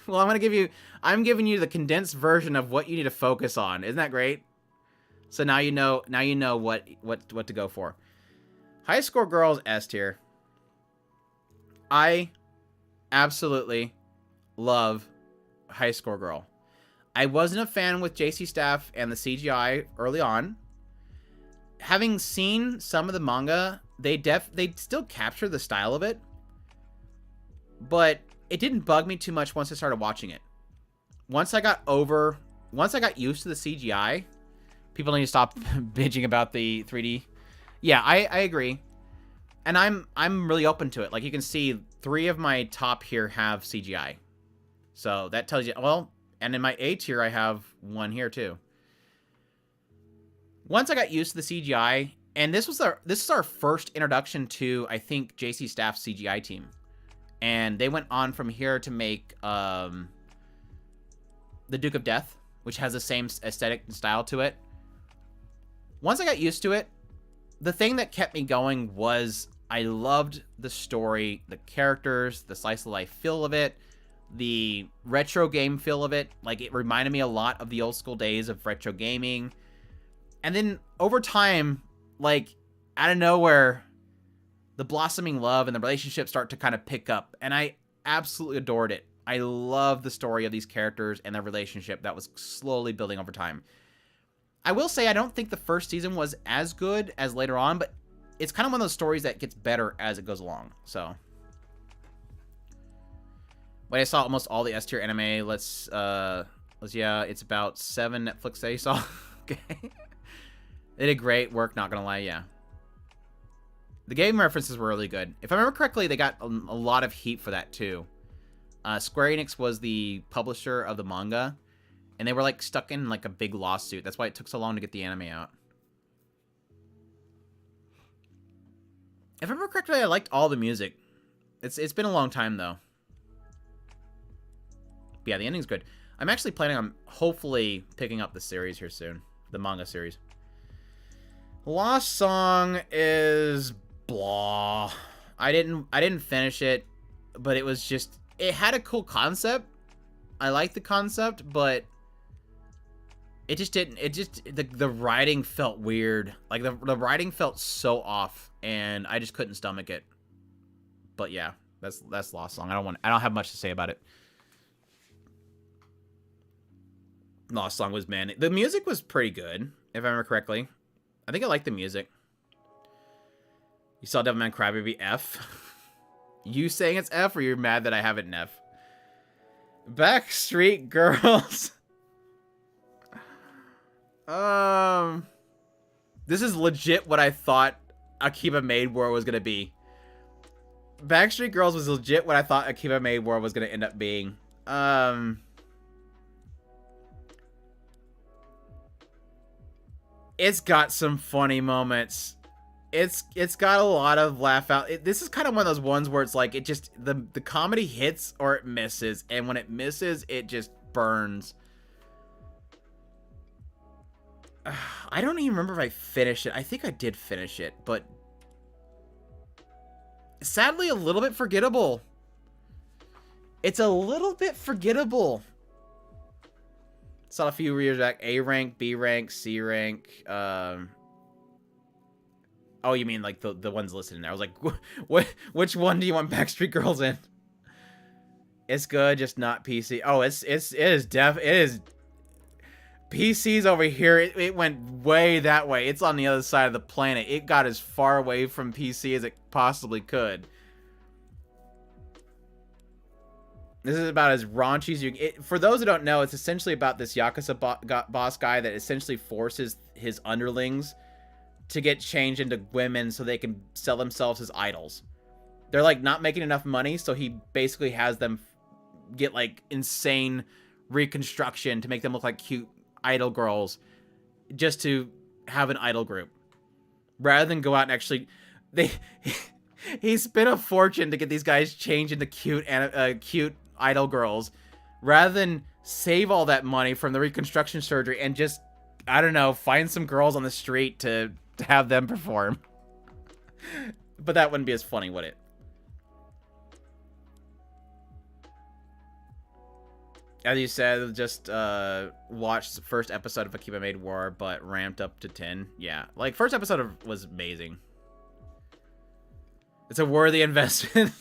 Well, I'm giving you the condensed version of what you need to focus on. Isn't that great? So now you know what to go for. High Score Girls S tier. I absolutely love High Score Girl. I wasn't a fan with JC Staff and the CGI early on. Having seen some of the manga, they still capture the style of it. But it didn't bug me too much once I started watching it. Once I got used to the CGI, people need to stop bitching about the 3D. Yeah, I agree. And I'm really open to it. Like you can see 3 of my top here have CGI. So that tells you, well, and in my A tier I have 1 here too. Once I got used to the CGI, and this is our first introduction to, I think, JC Staff's CGI team. And they went on from here to make the Duke of Death, which has the same aesthetic and style to it. Once I got used to it, the thing that kept me going was I loved the story, the characters, the slice of life feel of it, the retro game feel of it. Like, it reminded me a lot of the old school days of retro gaming. And then over time, like, out of nowhere, the blossoming love and the relationships start to kind of pick up. And I absolutely adored it. I love the story of these characters and their relationship that was slowly building over time. I will say I don't think the first season was as good as later on, but it's kind of one of those stories that gets better as it goes along. So, but I saw almost all the S tier anime. Yeah, it's about 7 Netflix that you saw. Okay. They did great work, not gonna lie, yeah. The game references were really good. If I remember correctly, they got a lot of heat for that too. Square Enix was the publisher of the manga, and they were like stuck in like a big lawsuit. That's why it took so long to get the anime out. If I remember correctly, I liked all the music. It's been a long time though. But yeah, the ending's good. I'm actually planning on hopefully picking up the series here soon, the manga series. Lost Song is blah. I didn't finish it, but it was just, it had a cool concept. I liked the concept, but it just didn't. It just the writing felt weird. Like the writing felt so off, and I just couldn't stomach it. But yeah, that's Lost Song. I don't have much to say about it. Lost Song was man. The music was pretty good, if I remember correctly. I think I liked the music. You saw Devilman Crybaby F. You saying it's F, or you're mad that I have it in F? Backstreet Girls. This is legit what I thought Akiba Made War was gonna be. Backstreet Girls was legit what I thought Akiba Made War was gonna end up being. It's got some funny moments. It's got a lot of laugh out. This is kind of one of those ones where it's like it just the comedy hits or it misses, and when it misses, it just burns. I don't even remember if I finished it. I think I did finish it, but sadly a little bit forgettable. It's a little bit forgettable. Saw a few years back. A rank, B rank, C rank. Oh, you mean like the ones listed in there? I was like, which one do you want Backstreet Girls in? It's good, just not PC. Oh, it is PC's over here. It went way that way. It's on the other side of the planet. It got as far away from PC as it possibly could. This is about as raunchy as you can. For those who don't know, it's essentially about this Yakuza boss guy that essentially forces his underlings to get changed into women so they can sell themselves as idols. They're like not making enough money, so he basically has them get like insane reconstruction to make them look like cute idol girls just to have an idol group. Rather than go out and actually... He spent a fortune to get these guys changed into cute idol girls, rather than save all that money from the reconstruction surgery and just, I don't know, find some girls on the street to have them perform. But that wouldn't be as funny, would it? As you said, just watched the first episode of Akiba Made War, but ramped up to 10. Yeah, like first episode was amazing. It's a worthy investment.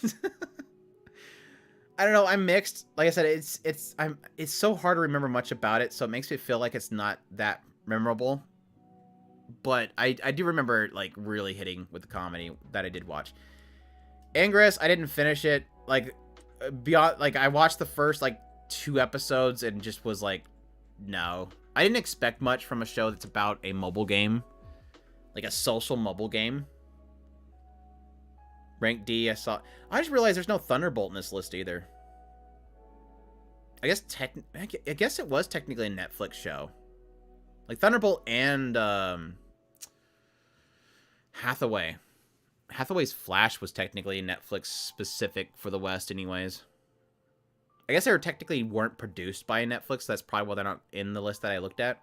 I don't know. I'm mixed. Like I said, it's so hard to remember much about it, so it makes me feel like it's not that memorable. But I do remember like really hitting with the comedy that I did watch. Ingress, I didn't finish it. Like beyond, like I watched the first like 2 episodes and just was like, no. I didn't expect much from a show that's about a mobile game, like a social mobile game. Rank D, I just realized there's no Thunderbolt in this list either. I guess it was technically a Netflix show. Like Thunderbolt and Hathaway. Hathaway's Flash was technically Netflix specific for the West anyways. I guess they technically weren't produced by Netflix. So that's probably why they're not in the list that I looked at.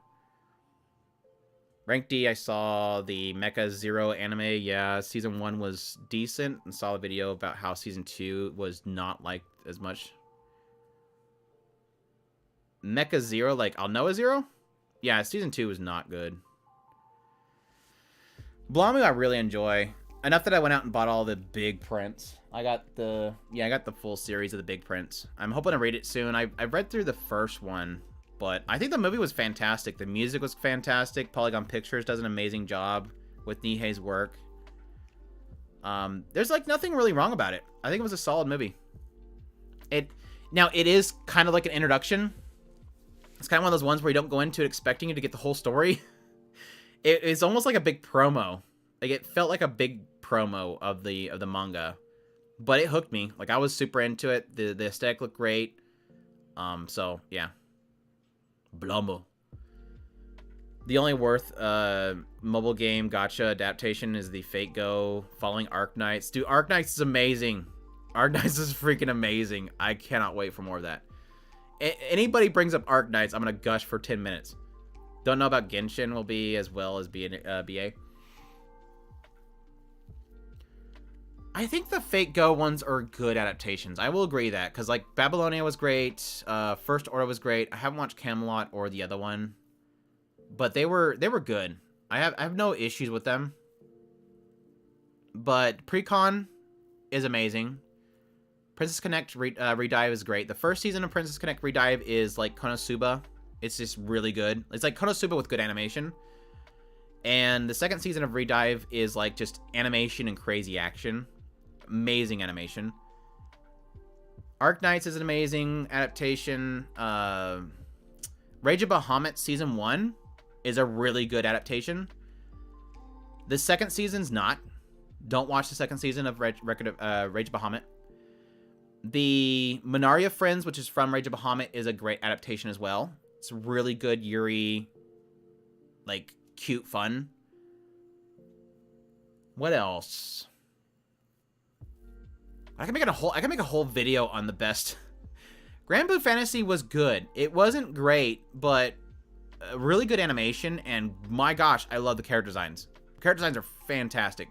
Rank D, I saw the Mecha Zero anime. Yeah, Season 1 was decent. And saw a video about how Season 2 was not liked as much. Mecha Zero, like Alnoa Zero? Yeah, Season 2 was not good. Blami I really enjoy. Enough that I went out and bought all the big prints. I got the full series of the big prints. I'm hoping to read it soon. I read through the first one, but I think the movie was fantastic. The music was fantastic. Polygon Pictures does an amazing job with Nihei's work. There's like nothing really wrong about it. I think it was a solid movie. Now it is kind of like an introduction. It's kind of one of those ones where you don't go into it expecting you to get the whole story. It's almost like a big promo. Like it felt like a big promo of the manga, but it hooked me. Like I was super into it. The aesthetic looked great. So yeah. Blumbo. The only worth mobile game gacha adaptation is the Fate Go following Arknights. Dude, Arknights is amazing. Arknights is freaking amazing. I cannot wait for more of that. Anybody brings up Arknights, I'm gonna gush for 10 minutes. Don't know about Genshin will be as well as BA. I think the Fate Go ones are good adaptations. I will agree that, because like Babylonia was great, First Order was great. I haven't watched Camelot or the other one. but they were good. I have no issues with them. But Precon is amazing. Princess Connect Redive is great. The first season of Princess Connect Redive is like Konosuba. It's just really good. It's like Konosuba with good animation. And the second season of Redive is like just animation and crazy action. Amazing animation. Arknights is an amazing adaptation. Rage of Bahamut Season 1 is a really good adaptation. The second season's not. Don't watch the second season of Rage of Bahamut. The Minaria Friends, which is from Rage of Bahamut, is a great adaptation as well. It's really good Yuri, like, cute fun. What else? I can make a whole video on the best. Grand Blue Fantasy was good. It wasn't great, but really good animation, and my gosh, I love the character designs. Character designs are fantastic.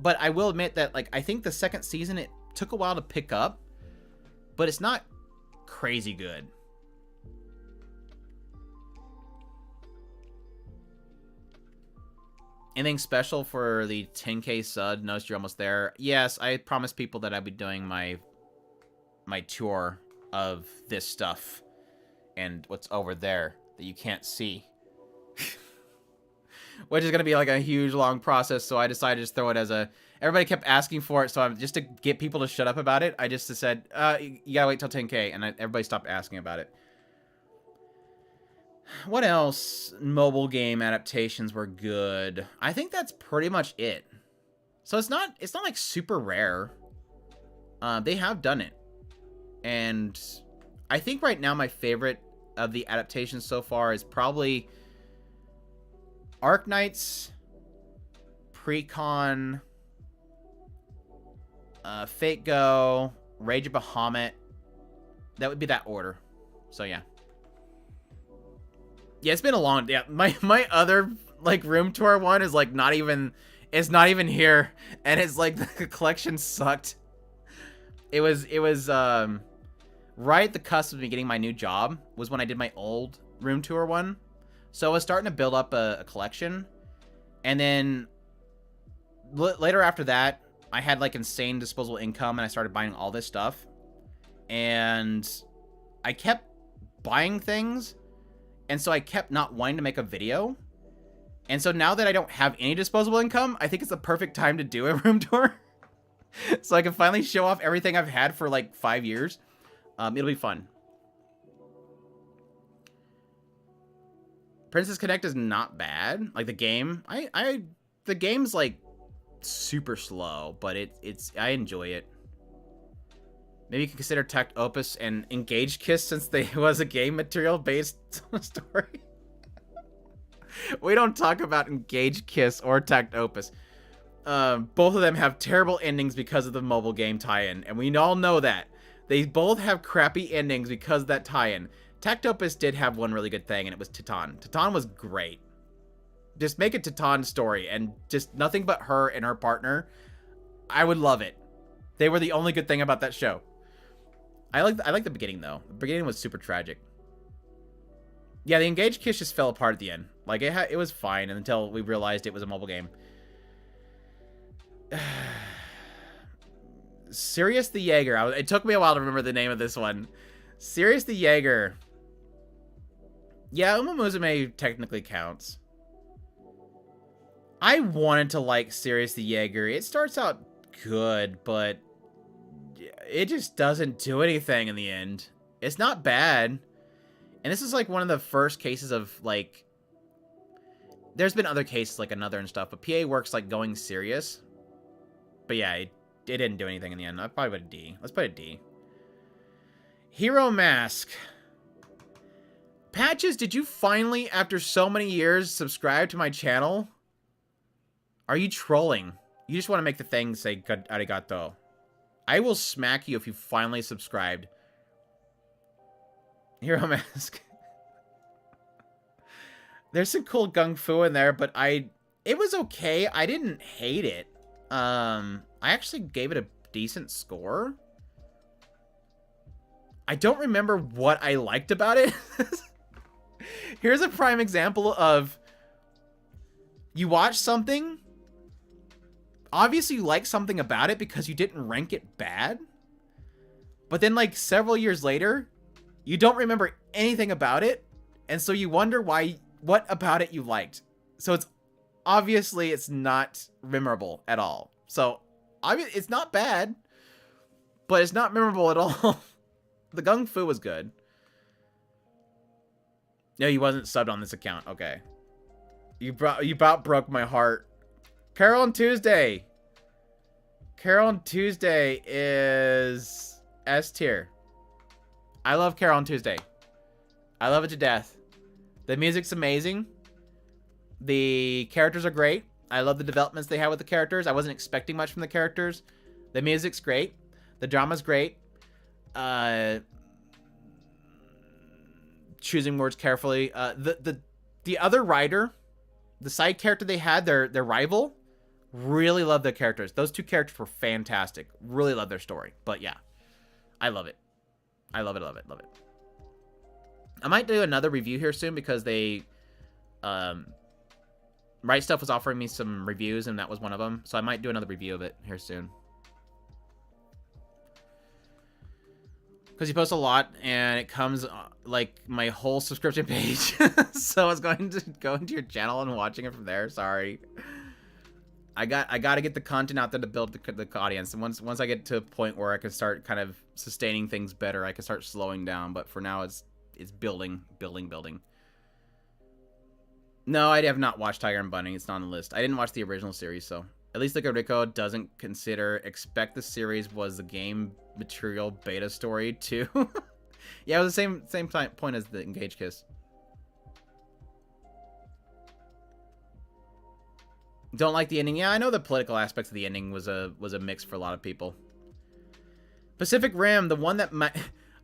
But I will admit that, like, I think the second season, it took a while to pick up, but it's not crazy good. Anything special for the 10K sub? Noticed you're almost there. Yes, I promised people that I'd be doing my tour of this stuff and what's over there that you can't see. Which is going to be like a huge long process, so I decided to just throw it as a... Everybody kept asking for it, so I'm just to get people to shut up about it, I just said, you gotta wait till 10K, and everybody stopped asking about it. What else? Mobile game adaptations were good. I think that's pretty much it. So it's not like super rare. They have done it. And I think right now my favorite of the adaptations so far is probably Arknights, Precon, Fate Go, Rage of Bahamut. That would be that order. So yeah. Yeah, it's been a long... Yeah, my other, like, room tour one is, like, not even... It's not even here. And it's, like, the collection sucked. It was, right at the cusp of me getting my new job was when I did my old room tour one. So I was starting to build up a collection. And then... later after that, I had, like, insane disposable income, and I started buying all this stuff. And I kept buying things... And so I kept not wanting to make a video. And so now that I don't have any disposable income, I think it's the perfect time to do a room tour. So I can finally show off everything I've had for like 5 years. It'll be fun. Princess Connect is not bad. Like the game, the game's like super slow, but I enjoy it. Maybe you can consider Takt Opus and Engage Kiss since they was a game material based story. We don't talk about Engage Kiss or Takt Opus. Both of them have terrible endings because of the mobile game tie-in, and we all know that. They both have crappy endings because of that tie-in. Takt Opus did have one really good thing, and it was Titan. Titan was great. Just make a Titan story, and just nothing but her and her partner. I would love it. They were the only good thing about that show. I like the beginning, though. The beginning was super tragic. Yeah, the Engage Kiss just fell apart at the end. Like, it was fine until we realized it was a mobile game. Sirius the Jaeger. It took me a while to remember the name of this one. Sirius the Jaeger. Yeah, Uma Musume technically counts. I wanted to like Sirius the Jaeger. It starts out good, but it just doesn't do anything in the end. It's not bad. And this is like one of the first cases of like... There's been other cases like Another and stuff, but PA Works like going serious. But yeah, it didn't do anything in the end. I'd probably put a D. Let's put a D. Hero Mask. Patches, did you finally, after so many years, subscribe to my channel? Are you trolling? You just want to make the thing say arigato. I will smack you if you finally subscribed. Hero Mask. There's some cool gung fu in there, but it was okay. I didn't hate it. I actually gave it a decent score. I don't remember what I liked about it. Here's a prime example of you watch something, obviously you like something about it because you didn't rank it bad, but then like several years later, you don't remember anything about it, and so you wonder what about it you liked. So it's obviously it's not memorable at all. So it's not bad, but it's not memorable at all. The Gung Fu was good. No, he wasn't subbed on this account. Okay. You about broke my heart. Carol on Tuesday. Carol on Tuesday is S tier. I love Carol on Tuesday. I love it to death. The music's amazing. The characters are great. I love the developments they have with the characters. I wasn't expecting much from the characters. The music's great. The drama's great. Choosing words carefully. The other writer, the side character they had, their rival, really loved their characters. Those two characters were fantastic. Really love their story. But yeah, I love it. I love it, love it, love it. I might do another review here soon because they, Right Stuff was offering me some reviews and that was one of them. So I might do another review of it here soon. Because you post a lot and it comes like my whole subscription page. So I was going to go into your channel and watching it from there. Sorry. I got to get the content out there to build the audience. And once I get to a point where I can start kind of sustaining things better, I can start slowing down. But for now, it's building. No, I have not watched Tiger and Bunny. It's not on the list. I didn't watch the original series, so at least Lico Rico doesn't expect the series was the game material beta story too. Yeah, it was the same point as the Engage Kiss. Don't like the ending. Yeah, I know the political aspects of the ending was a mix for a lot of people. Pacific Rim, the one that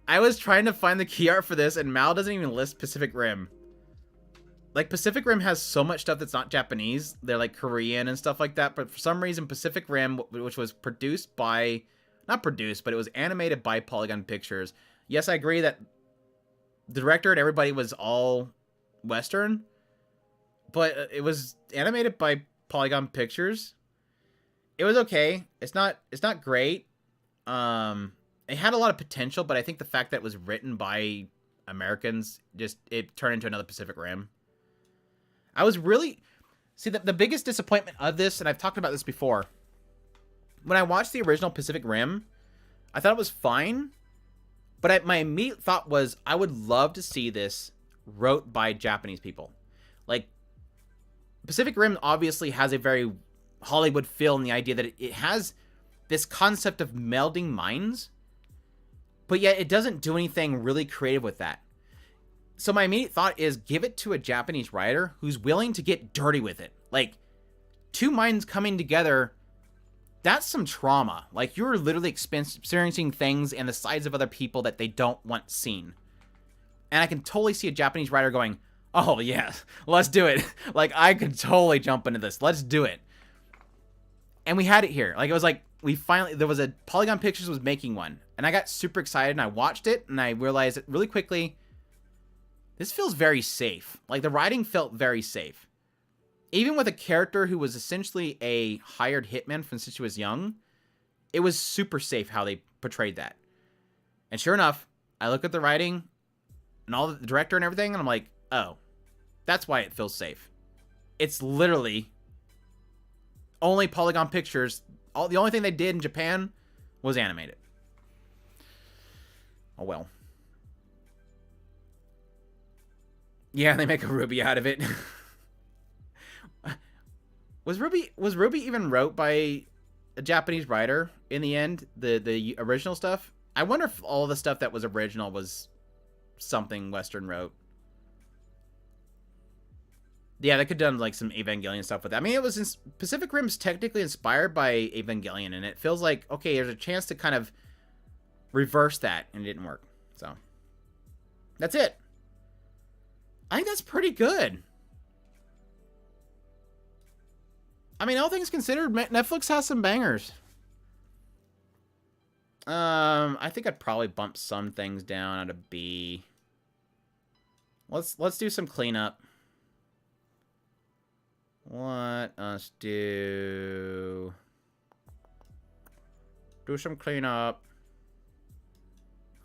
I was trying to find the key art for this, and Mal doesn't even list Pacific Rim. Like, Pacific Rim has so much stuff that's not Japanese. They're, like, Korean and stuff like that. But for some reason, Pacific Rim, which was produced by... Not produced, but it was animated by Polygon Pictures. Yes, I agree that the director and everybody was all Western. But it was animated by Polygon Pictures. It was okay. It's not great. It had a lot of potential, but I think the fact that it was written by Americans, it turned into another Pacific Rim. I was really... See, the biggest disappointment of this, and I've talked about this before, when I watched the original Pacific Rim, I thought it was fine, but my immediate thought was, I would love to see this wrote by Japanese people. Like, Pacific Rim obviously has a very Hollywood feel in the idea that it has this concept of melding minds, but yet it doesn't do anything really creative with that. So my immediate thought is give it to a Japanese writer who's willing to get dirty with it. Like, two minds coming together, that's some trauma. Like, you're literally experiencing things and the sides of other people that they don't want seen. And I can totally see a Japanese writer going, oh, yeah, let's do it. Like, I could totally jump into this. Let's do it. And we had it here. Like, it was like, there was a Polygon Pictures was making one. And I got super excited and I watched it and I realized it really quickly, this feels very safe. Like, the writing felt very safe. Even with a character who was essentially a hired hitman from since she was young, it was super safe how they portrayed that. And sure enough, I look at the writing and all the director and everything, and I'm like, oh, that's why it feels safe. It's literally only Polygon Pictures. The only thing they did in Japan was animated. Oh well. Yeah, they make a Ruby out of it. Was Ruby even wrote by a Japanese writer in the end? The original stuff? I wonder if all the stuff that was original was something Western wrote. Yeah, they could have done like some Evangelion stuff with that. I mean, Pacific Rim's technically inspired by Evangelion, and it feels like, okay, there's a chance to kind of reverse that, and it didn't work. So, that's it. I think that's pretty good. I mean, all things considered, Netflix has some bangers. I think I'd probably bump some things down at a B. Let's do some cleanup. Let us do some cleanup.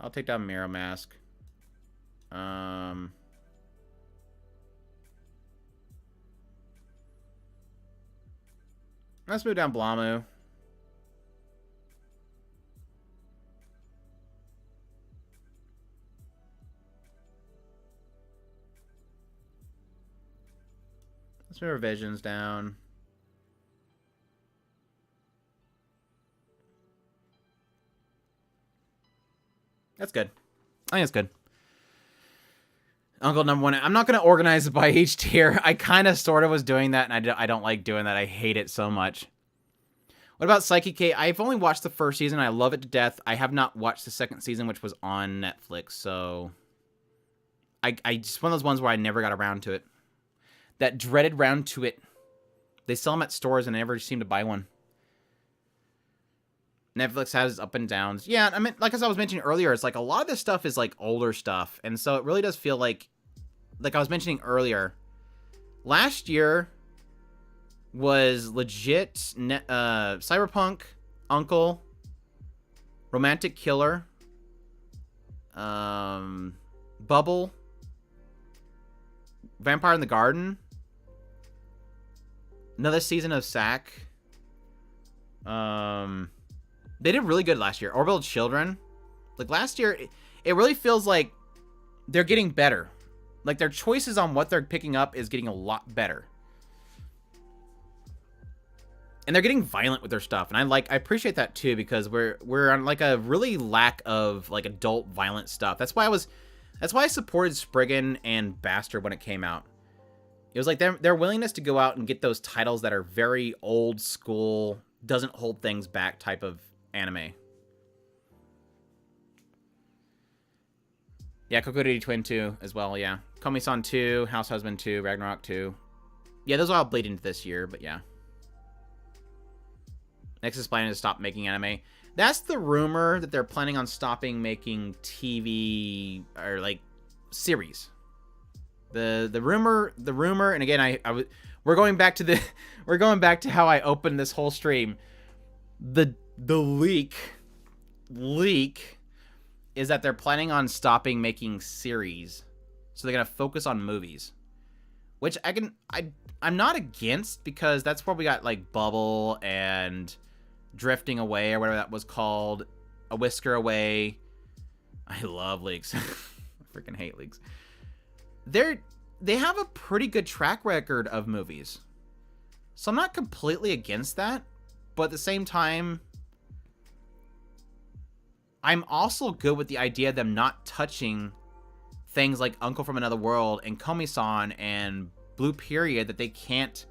I'll take down Mirror Mask. Let's move down Blamu. Let's move our Visions down. That's good. I think it's good. Uncle number one. I'm not going to organize it by each tier. I kind of sort of was doing that, and I don't like doing that. I hate it so much. What about Psyche K? I've only watched the first season. I love it to death. I have not watched the second season, which was on Netflix, so I just one of those ones where I never got around to it. That dreaded round to it. They sell them at stores, and I never seem to buy one. Netflix has up and downs. Yeah, I mean, like as I was mentioning earlier, it's like a lot of this stuff is like older stuff. And so it really does feel like I was mentioning earlier, last year was legit Cyberpunk, Uncle, Romantic Killer, Bubble, Vampire in the Garden, another season of Sack. They did really good last year. Orbital Children. Like, last year, it really feels like they're getting better. Like, their choices on what they're picking up is getting a lot better. And they're getting violent with their stuff. And I appreciate that, too, because we're on, like, a really lack of, like, adult violent stuff. That's why I supported Spriggan and Bastard when it came out. It was like their willingness to go out and get those titles that are very old school, doesn't hold things back type of anime. Yeah, Kokoro Twin 2 as well, yeah. Komi-san 2, House Husband 2, Ragnarok 2. Yeah, those will all bleed into this year, but yeah. Next is planning to stop making anime. That's the rumor that they're planning on stopping making TV or like series. The rumor, and again, we're going back to how I opened this whole stream. The leak is that they're planning on stopping making series, so they're gonna focus on movies, which I'm not against, because that's where we got like Bubble and Drifting Away or whatever that was called, A Whisker Away. I love leaks. I freaking hate leaks. They have a pretty good track record of movies, so I'm not completely against that, but at the same time, I'm also good with the idea of them not touching things like Uncle from Another World and Komi-san and Blue Period that they can't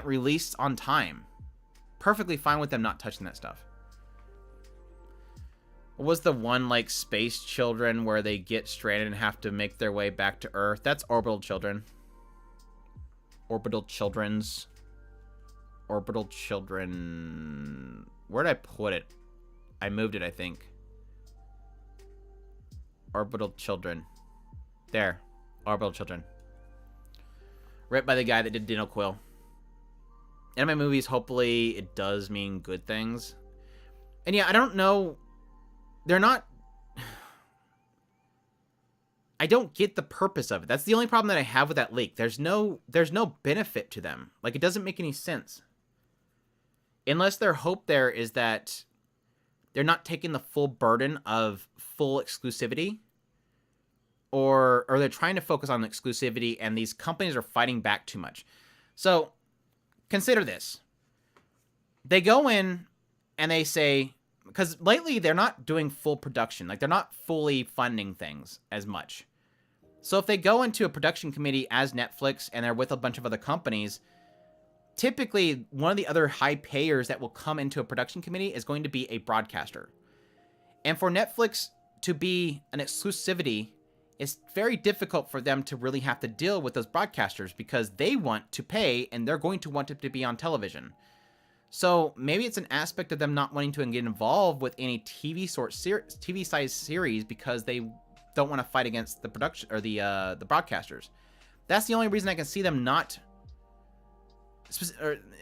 release on time. Perfectly fine with them not touching that stuff. What was the one, like, Space Children where they get stranded and have to make their way back to Earth? That's Orbital Children. Orbital Children. Where'd I put it? I moved it, I think. Orbital Children. There. Orbital Children. Written by the guy that did Dino Quill. Anime movies, hopefully it does mean good things. And yeah, I don't know. They're not... I don't get the purpose of it. That's the only problem that I have with that leak. There's no benefit to them. Like, it doesn't make any sense. Unless their hope there is that they're not taking the full burden of full exclusivity, or they're trying to focus on exclusivity and these companies are fighting back too much. So consider this. They go in and they say, because lately they're not doing full production. Like, they're not fully funding things as much. So if they go into a production committee as Netflix and they're with a bunch of other companies, typically one of the other high payers that will come into a production committee is going to be a broadcaster. And for Netflix to be an exclusivity, it's very difficult for them to really have to deal with those broadcasters, because they want to pay and they're going to want it to be on television. So maybe it's an aspect of them not wanting to get involved with any TV size series because they don't want to fight against the production or the broadcasters. That's the only reason I can see them not.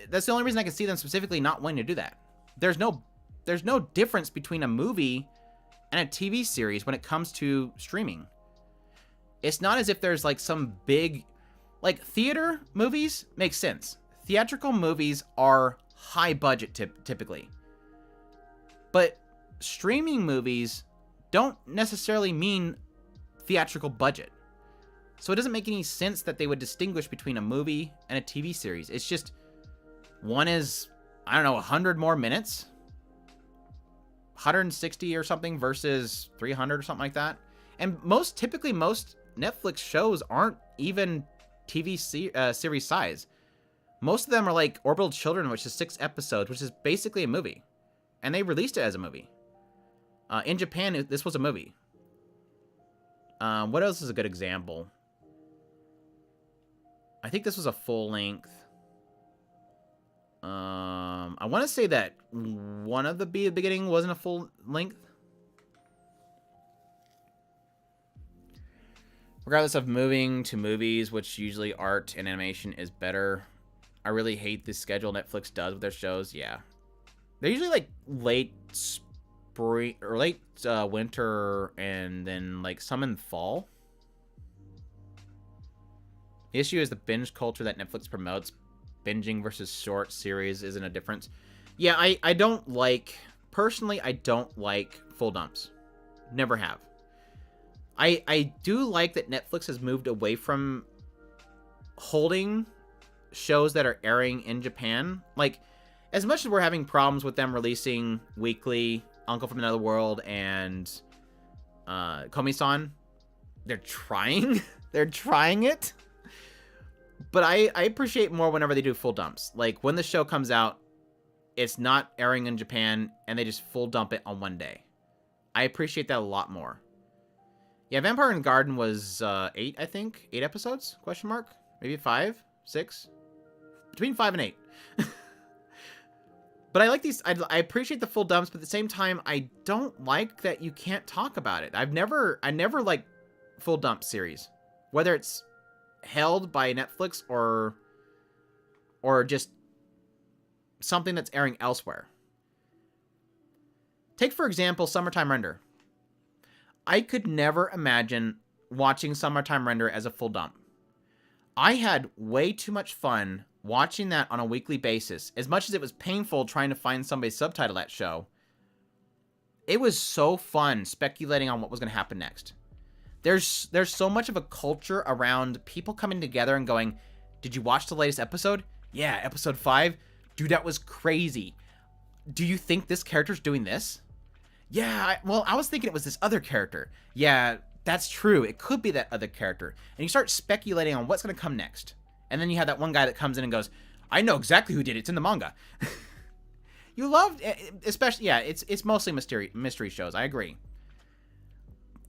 That's the only reason I can see them specifically not wanting to do that. There's no difference between a movie and a TV series when it comes to streaming. It's not as if there's like some big, like theater movies make sense. Theatrical movies are high budget typically. But streaming movies don't necessarily mean theatrical budget. So it doesn't make any sense that they would distinguish between a movie and a TV series. It's just one is, I don't know, 100 more minutes, 160 or something versus 300 or something like that. And typically most Netflix shows aren't even TV series size. Most of them are like Orbital Children, which is 6 episodes, which is basically a movie. And they released it as a movie. In Japan, this was a movie. What else is a good example? I think this was a full length. I want to say that one of the beginning wasn't a full length. Regardless of moving to movies, which usually art and animation is better, I really hate the schedule Netflix does with their shows. Yeah. They're usually like late spring or late winter and then like some in fall. The issue is the binge culture that Netflix promotes. Binging versus short series isn't a difference. Yeah, I don't like... Personally, I don't like full dumps. Never have. I do like that Netflix has moved away from holding shows that are airing in Japan. Like, as much as we're having problems with them releasing weekly Uncle from Another World and Komi-san, they're trying. They're trying it. But I appreciate more whenever they do full dumps. Like, when the show comes out, it's not airing in Japan, and they just full dump it on one day. I appreciate that a lot more. Yeah, Vampire in the Garden was 8, I think. 8 episodes? Question mark? Maybe 5? 6? Between 5 and 8. But I like these. I appreciate the full dumps, but at the same time, I don't like that you can't talk about it. I never like full dump series. Whether it's held by Netflix or just something that's airing elsewhere. Take, for example, Summertime Render. I could never imagine watching Summertime Render as a full dump. I had way too much fun watching that on a weekly basis. As much as it was painful trying to find somebody to subtitle that show, it was so fun speculating on what was going to happen next. There's so much of a culture around people coming together and going, did you watch the latest episode? Yeah, episode 5. Dude, that was crazy. Do you think this character's doing this? Yeah, I was thinking it was this other character. Yeah, that's true. It could be that other character. And you start speculating on what's going to come next. And then you have that one guy that comes in and goes, I know exactly who did it. It's in the manga. You love, especially, yeah, it's mostly mystery shows. I agree.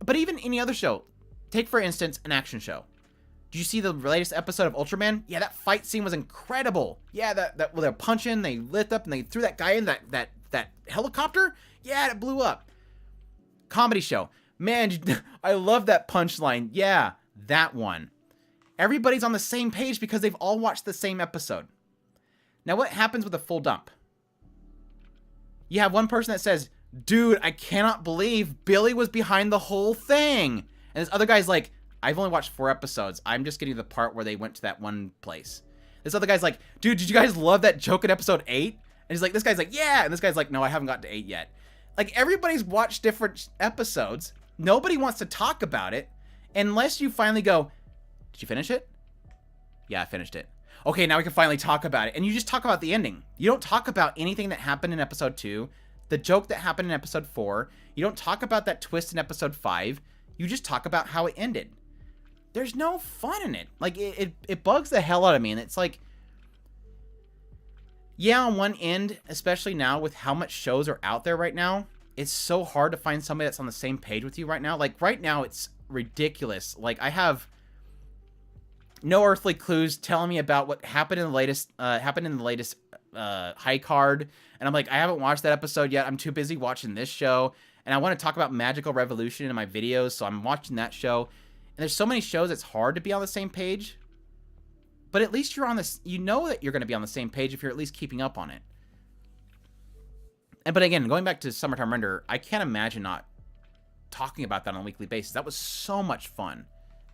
But even any other show, take for instance an action show. Did you see the latest episode of Ultraman? Yeah, that fight scene was incredible. Yeah, that well, they're punching, they lit up, and they threw that guy in that helicopter. Yeah, it blew up. Comedy show. Man, I love that punchline. Yeah, that one. Everybody's on the same page because they've all watched the same episode. Now, what happens with a full dump? You have one person that says, dude, I cannot believe Billy was behind the whole thing. And this other guy's like, I've only watched 4 episodes. I'm just getting to the part where they went to that one place. This other guy's like, dude, did you guys love that joke in episode 8? And he's like, this guy's like, yeah. And this guy's like, no, I haven't gotten to 8 yet. Like, everybody's watched different episodes. Nobody wants to talk about it unless you finally go, did you finish it? Yeah, I finished it. Okay, now we can finally talk about it. And you just talk about the ending. You don't talk about anything that happened in episode 2, the joke that happened in episode 4. You don't talk about that twist in episode 5. You just talk about how it ended. There's no fun in it. Like, it bugs the hell out of me. And it's like, yeah, on one end, especially now with how much shows are out there right now, it's so hard to find somebody that's on the same page with you right now. Like, right now, it's ridiculous. Like, I have no earthly clues telling me about what happened in the latest high card, and I'm like, I haven't watched that episode yet. I'm too busy watching this show. and I want to talk about Magical Revolution in my videos, so I'm watching that show. And there's so many shows, it's hard to be on the same page. But at least you're on this, you know that you're going to be on the same page if you're at least keeping up on it. But again, going back to Summertime Render, I can't imagine not talking about that on a weekly basis. That was so much fun.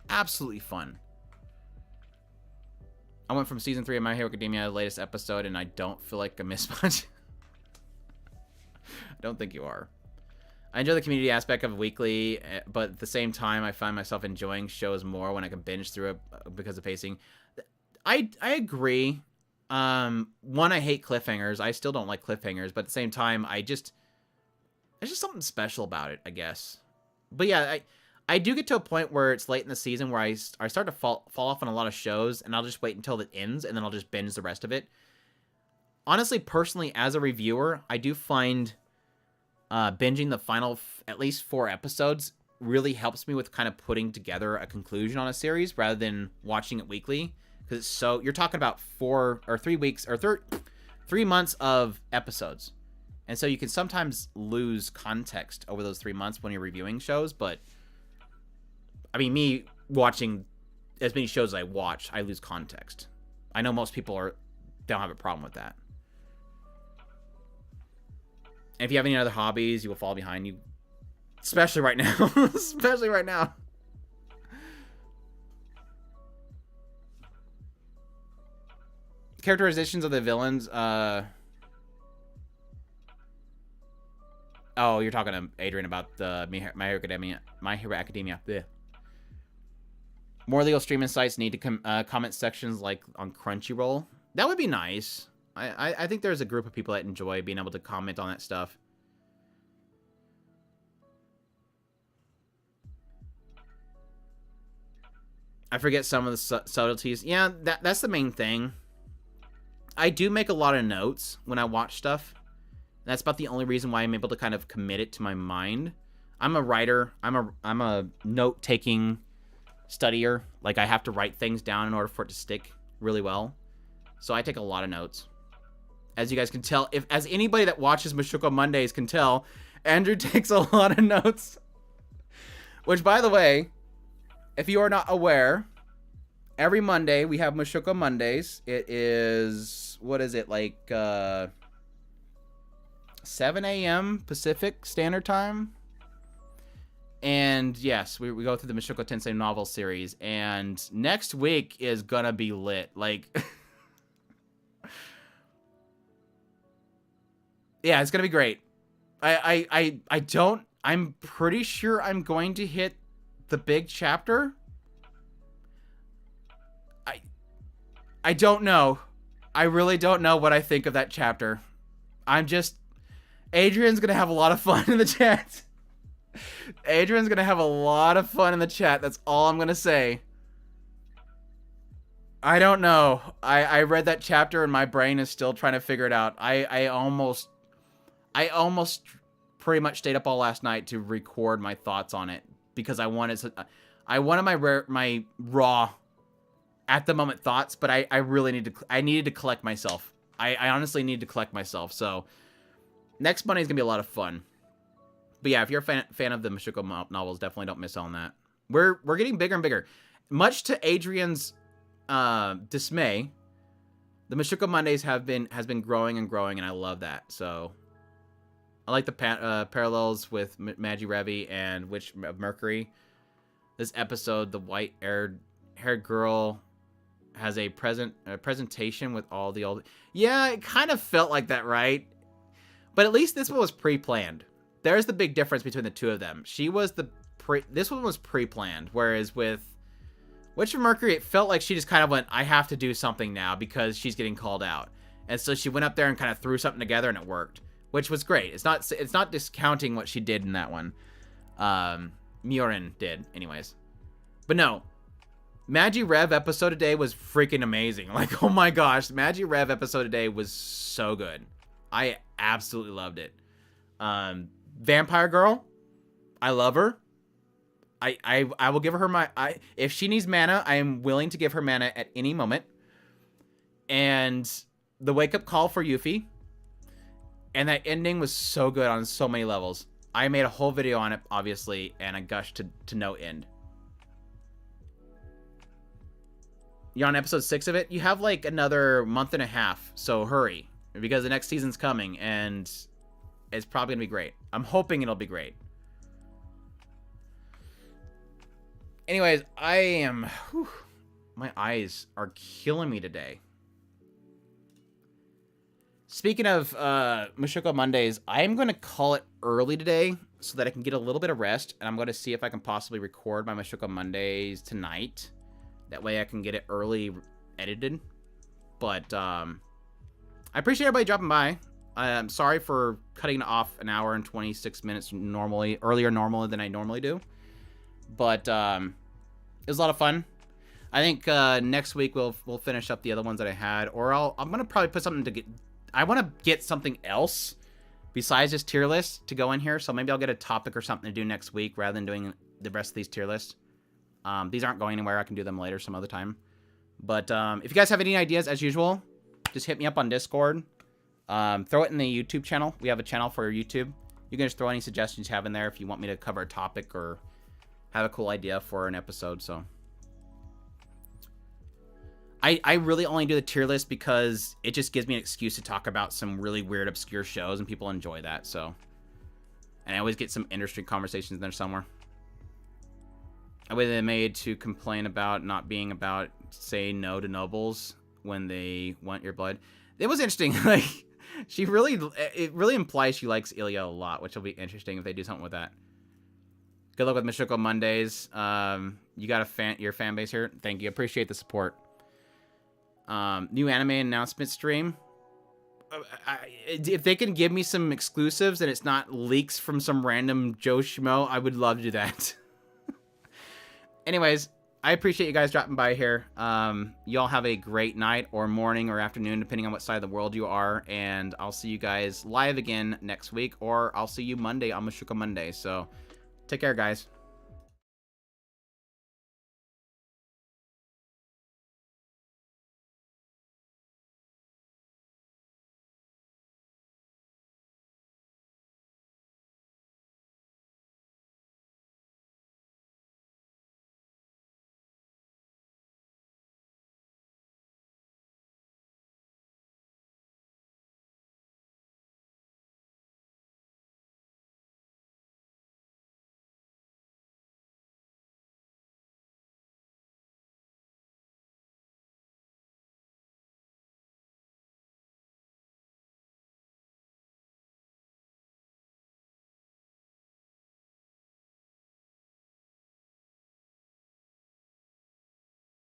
Absolutely fun. I went from season 3 of My Hero Academia, the latest episode, and I don't feel like I missed much. I don't think you are. I enjoy the community aspect of weekly, but at the same time, I find myself enjoying shows more when I can binge through it because of pacing. I agree. One, I hate cliffhangers. I still don't like cliffhangers, but at the same time, there's just something special about it, I guess. But yeah, I do get to a point where it's late in the season where I start to fall off on a lot of shows, and I'll just wait until it ends, and then I'll just binge the rest of it. Honestly, personally, as a reviewer, I do find binging the final at least 4 episodes really helps me with kind of putting together a conclusion on a series rather than watching it weekly. Because it's so, you're talking about 4 or 3 weeks or 3 months of episodes. And so you can sometimes lose context over those 3 months when you're reviewing shows. But, I mean, me watching as many shows as I watch, I lose context. I know most people don't have a problem with that. And if you have any other hobbies, you will fall behind. You, especially right now. Especially right now. Characterizations of the villains. Oh, you're talking to Adrian about the My Hero Academia. My Hero Academia. Blech. More legal streaming sites need to comment sections like on Crunchyroll. That would be nice. I think there's a group of people that enjoy being able to comment on that stuff. I forget some of the subtleties. Yeah, that's the main thing. I do make a lot of notes when I watch stuff. That's about the only reason why I'm able to kind of commit it to my mind. I'm a writer. I'm a note-taking studier. Like, I have to write things down in order for it to stick really well. So I take a lot of notes. As you guys can tell, as anybody that watches Mushoku Mondays can tell, Andrew takes a lot of notes. Which, by the way, if you are not aware, every Monday we have Mushoku Mondays. It is, what is it, like 7 a.m. Pacific Standard Time? And yes, we go through the Mushoku Tensei novel series. And next week is gonna be lit. Like, yeah, it's gonna be great. I'm pretty sure I'm going to hit the big chapter. I don't know. I really don't know what I think of that chapter. Adrian's gonna have a lot of fun in the chat. Adrian's gonna have a lot of fun in the chat. That's all I'm gonna say. I don't know. I read that chapter and my brain is still trying to figure it out. I almost pretty much stayed up all last night to record my thoughts on it because I wanted my raw at the moment thoughts, but I really needed to collect myself. I honestly need to collect myself. So next Monday is gonna be a lot of fun. But yeah, if you're a fan of the Mushoku novels, definitely don't miss out on that. We're getting bigger and bigger. Much to Adrian's dismay, the Mushoku Mondays has been growing and growing, and I love that. So I like the parallels with Magi Revi and Witch of Mercury. This episode, the white-haired girl has a presentation with all the old... Yeah, it kind of felt like that, right? But at least this one was pre-planned. There's the big difference between the two of them. This one was pre-planned, whereas with Witch of Mercury, it felt like she just kind of went, I have to do something now because she's getting called out. And so she went up there and kind of threw something together and it worked, which was great. It's not discounting what she did in that one. Miorin did, anyways. But no, Magi Rev episode today was freaking amazing. Like, oh my gosh, Magi Rev episode today was so good. I absolutely loved it. Vampire Girl, I love her. I will give her if she needs mana, I am willing to give her mana at any moment. And the wake up call for Yuffie, and that ending was so good on so many levels. I made a whole video on it, obviously, and I gushed to no end. You're on episode 6 of it? You have like another month and a half, so hurry. Because the next season's coming, and it's probably gonna be great. I'm hoping it'll be great. Anyways, I am... Whew, my eyes are killing me today. Speaking of Mushoku Mondays, I'm going to call it early today so that I can get a little bit of rest. And I'm going to see if I can possibly record my Mushoku Mondays tonight. That way I can get it early edited. But I appreciate everybody dropping by. I'm sorry for cutting off an hour and 26 minutes earlier than I normally do. But it was a lot of fun. I think next week we'll finish up the other ones that I had. Or I'm going to probably put something to get... I want to get something else besides this tier list to go in here. So maybe I'll get a topic or something to do next week rather than doing the rest of these tier lists. These aren't going anywhere. I can do them later some other time. But if you guys have any ideas, as usual, just hit me up on Discord. Throw it in the YouTube channel. We have a channel for YouTube. You can just throw any suggestions you have in there if you want me to cover a topic or have a cool idea for an episode. So I really only do the tier list because it just gives me an excuse to talk about some really weird, obscure shows, and people enjoy that, so. And I always get some industry conversations in there somewhere. I was made to complain about not being about say no to nobles when they want your blood. It was interesting, like, it really implies she likes Ilya a lot, which will be interesting if they do something with that. Good luck with Mushoku Mondays. You got your fan base here. Thank you. Appreciate the support. New anime announcement stream. If they can give me some exclusives and it's not leaks from some random Joe Schmo, I would love to do that. Anyways, I appreciate you guys dropping by here. Y'all have a great night or morning or afternoon, depending on what side of the world you are. And I'll see you guys live again next week, or I'll see you Monday on Mushoku Monday. So take care, guys.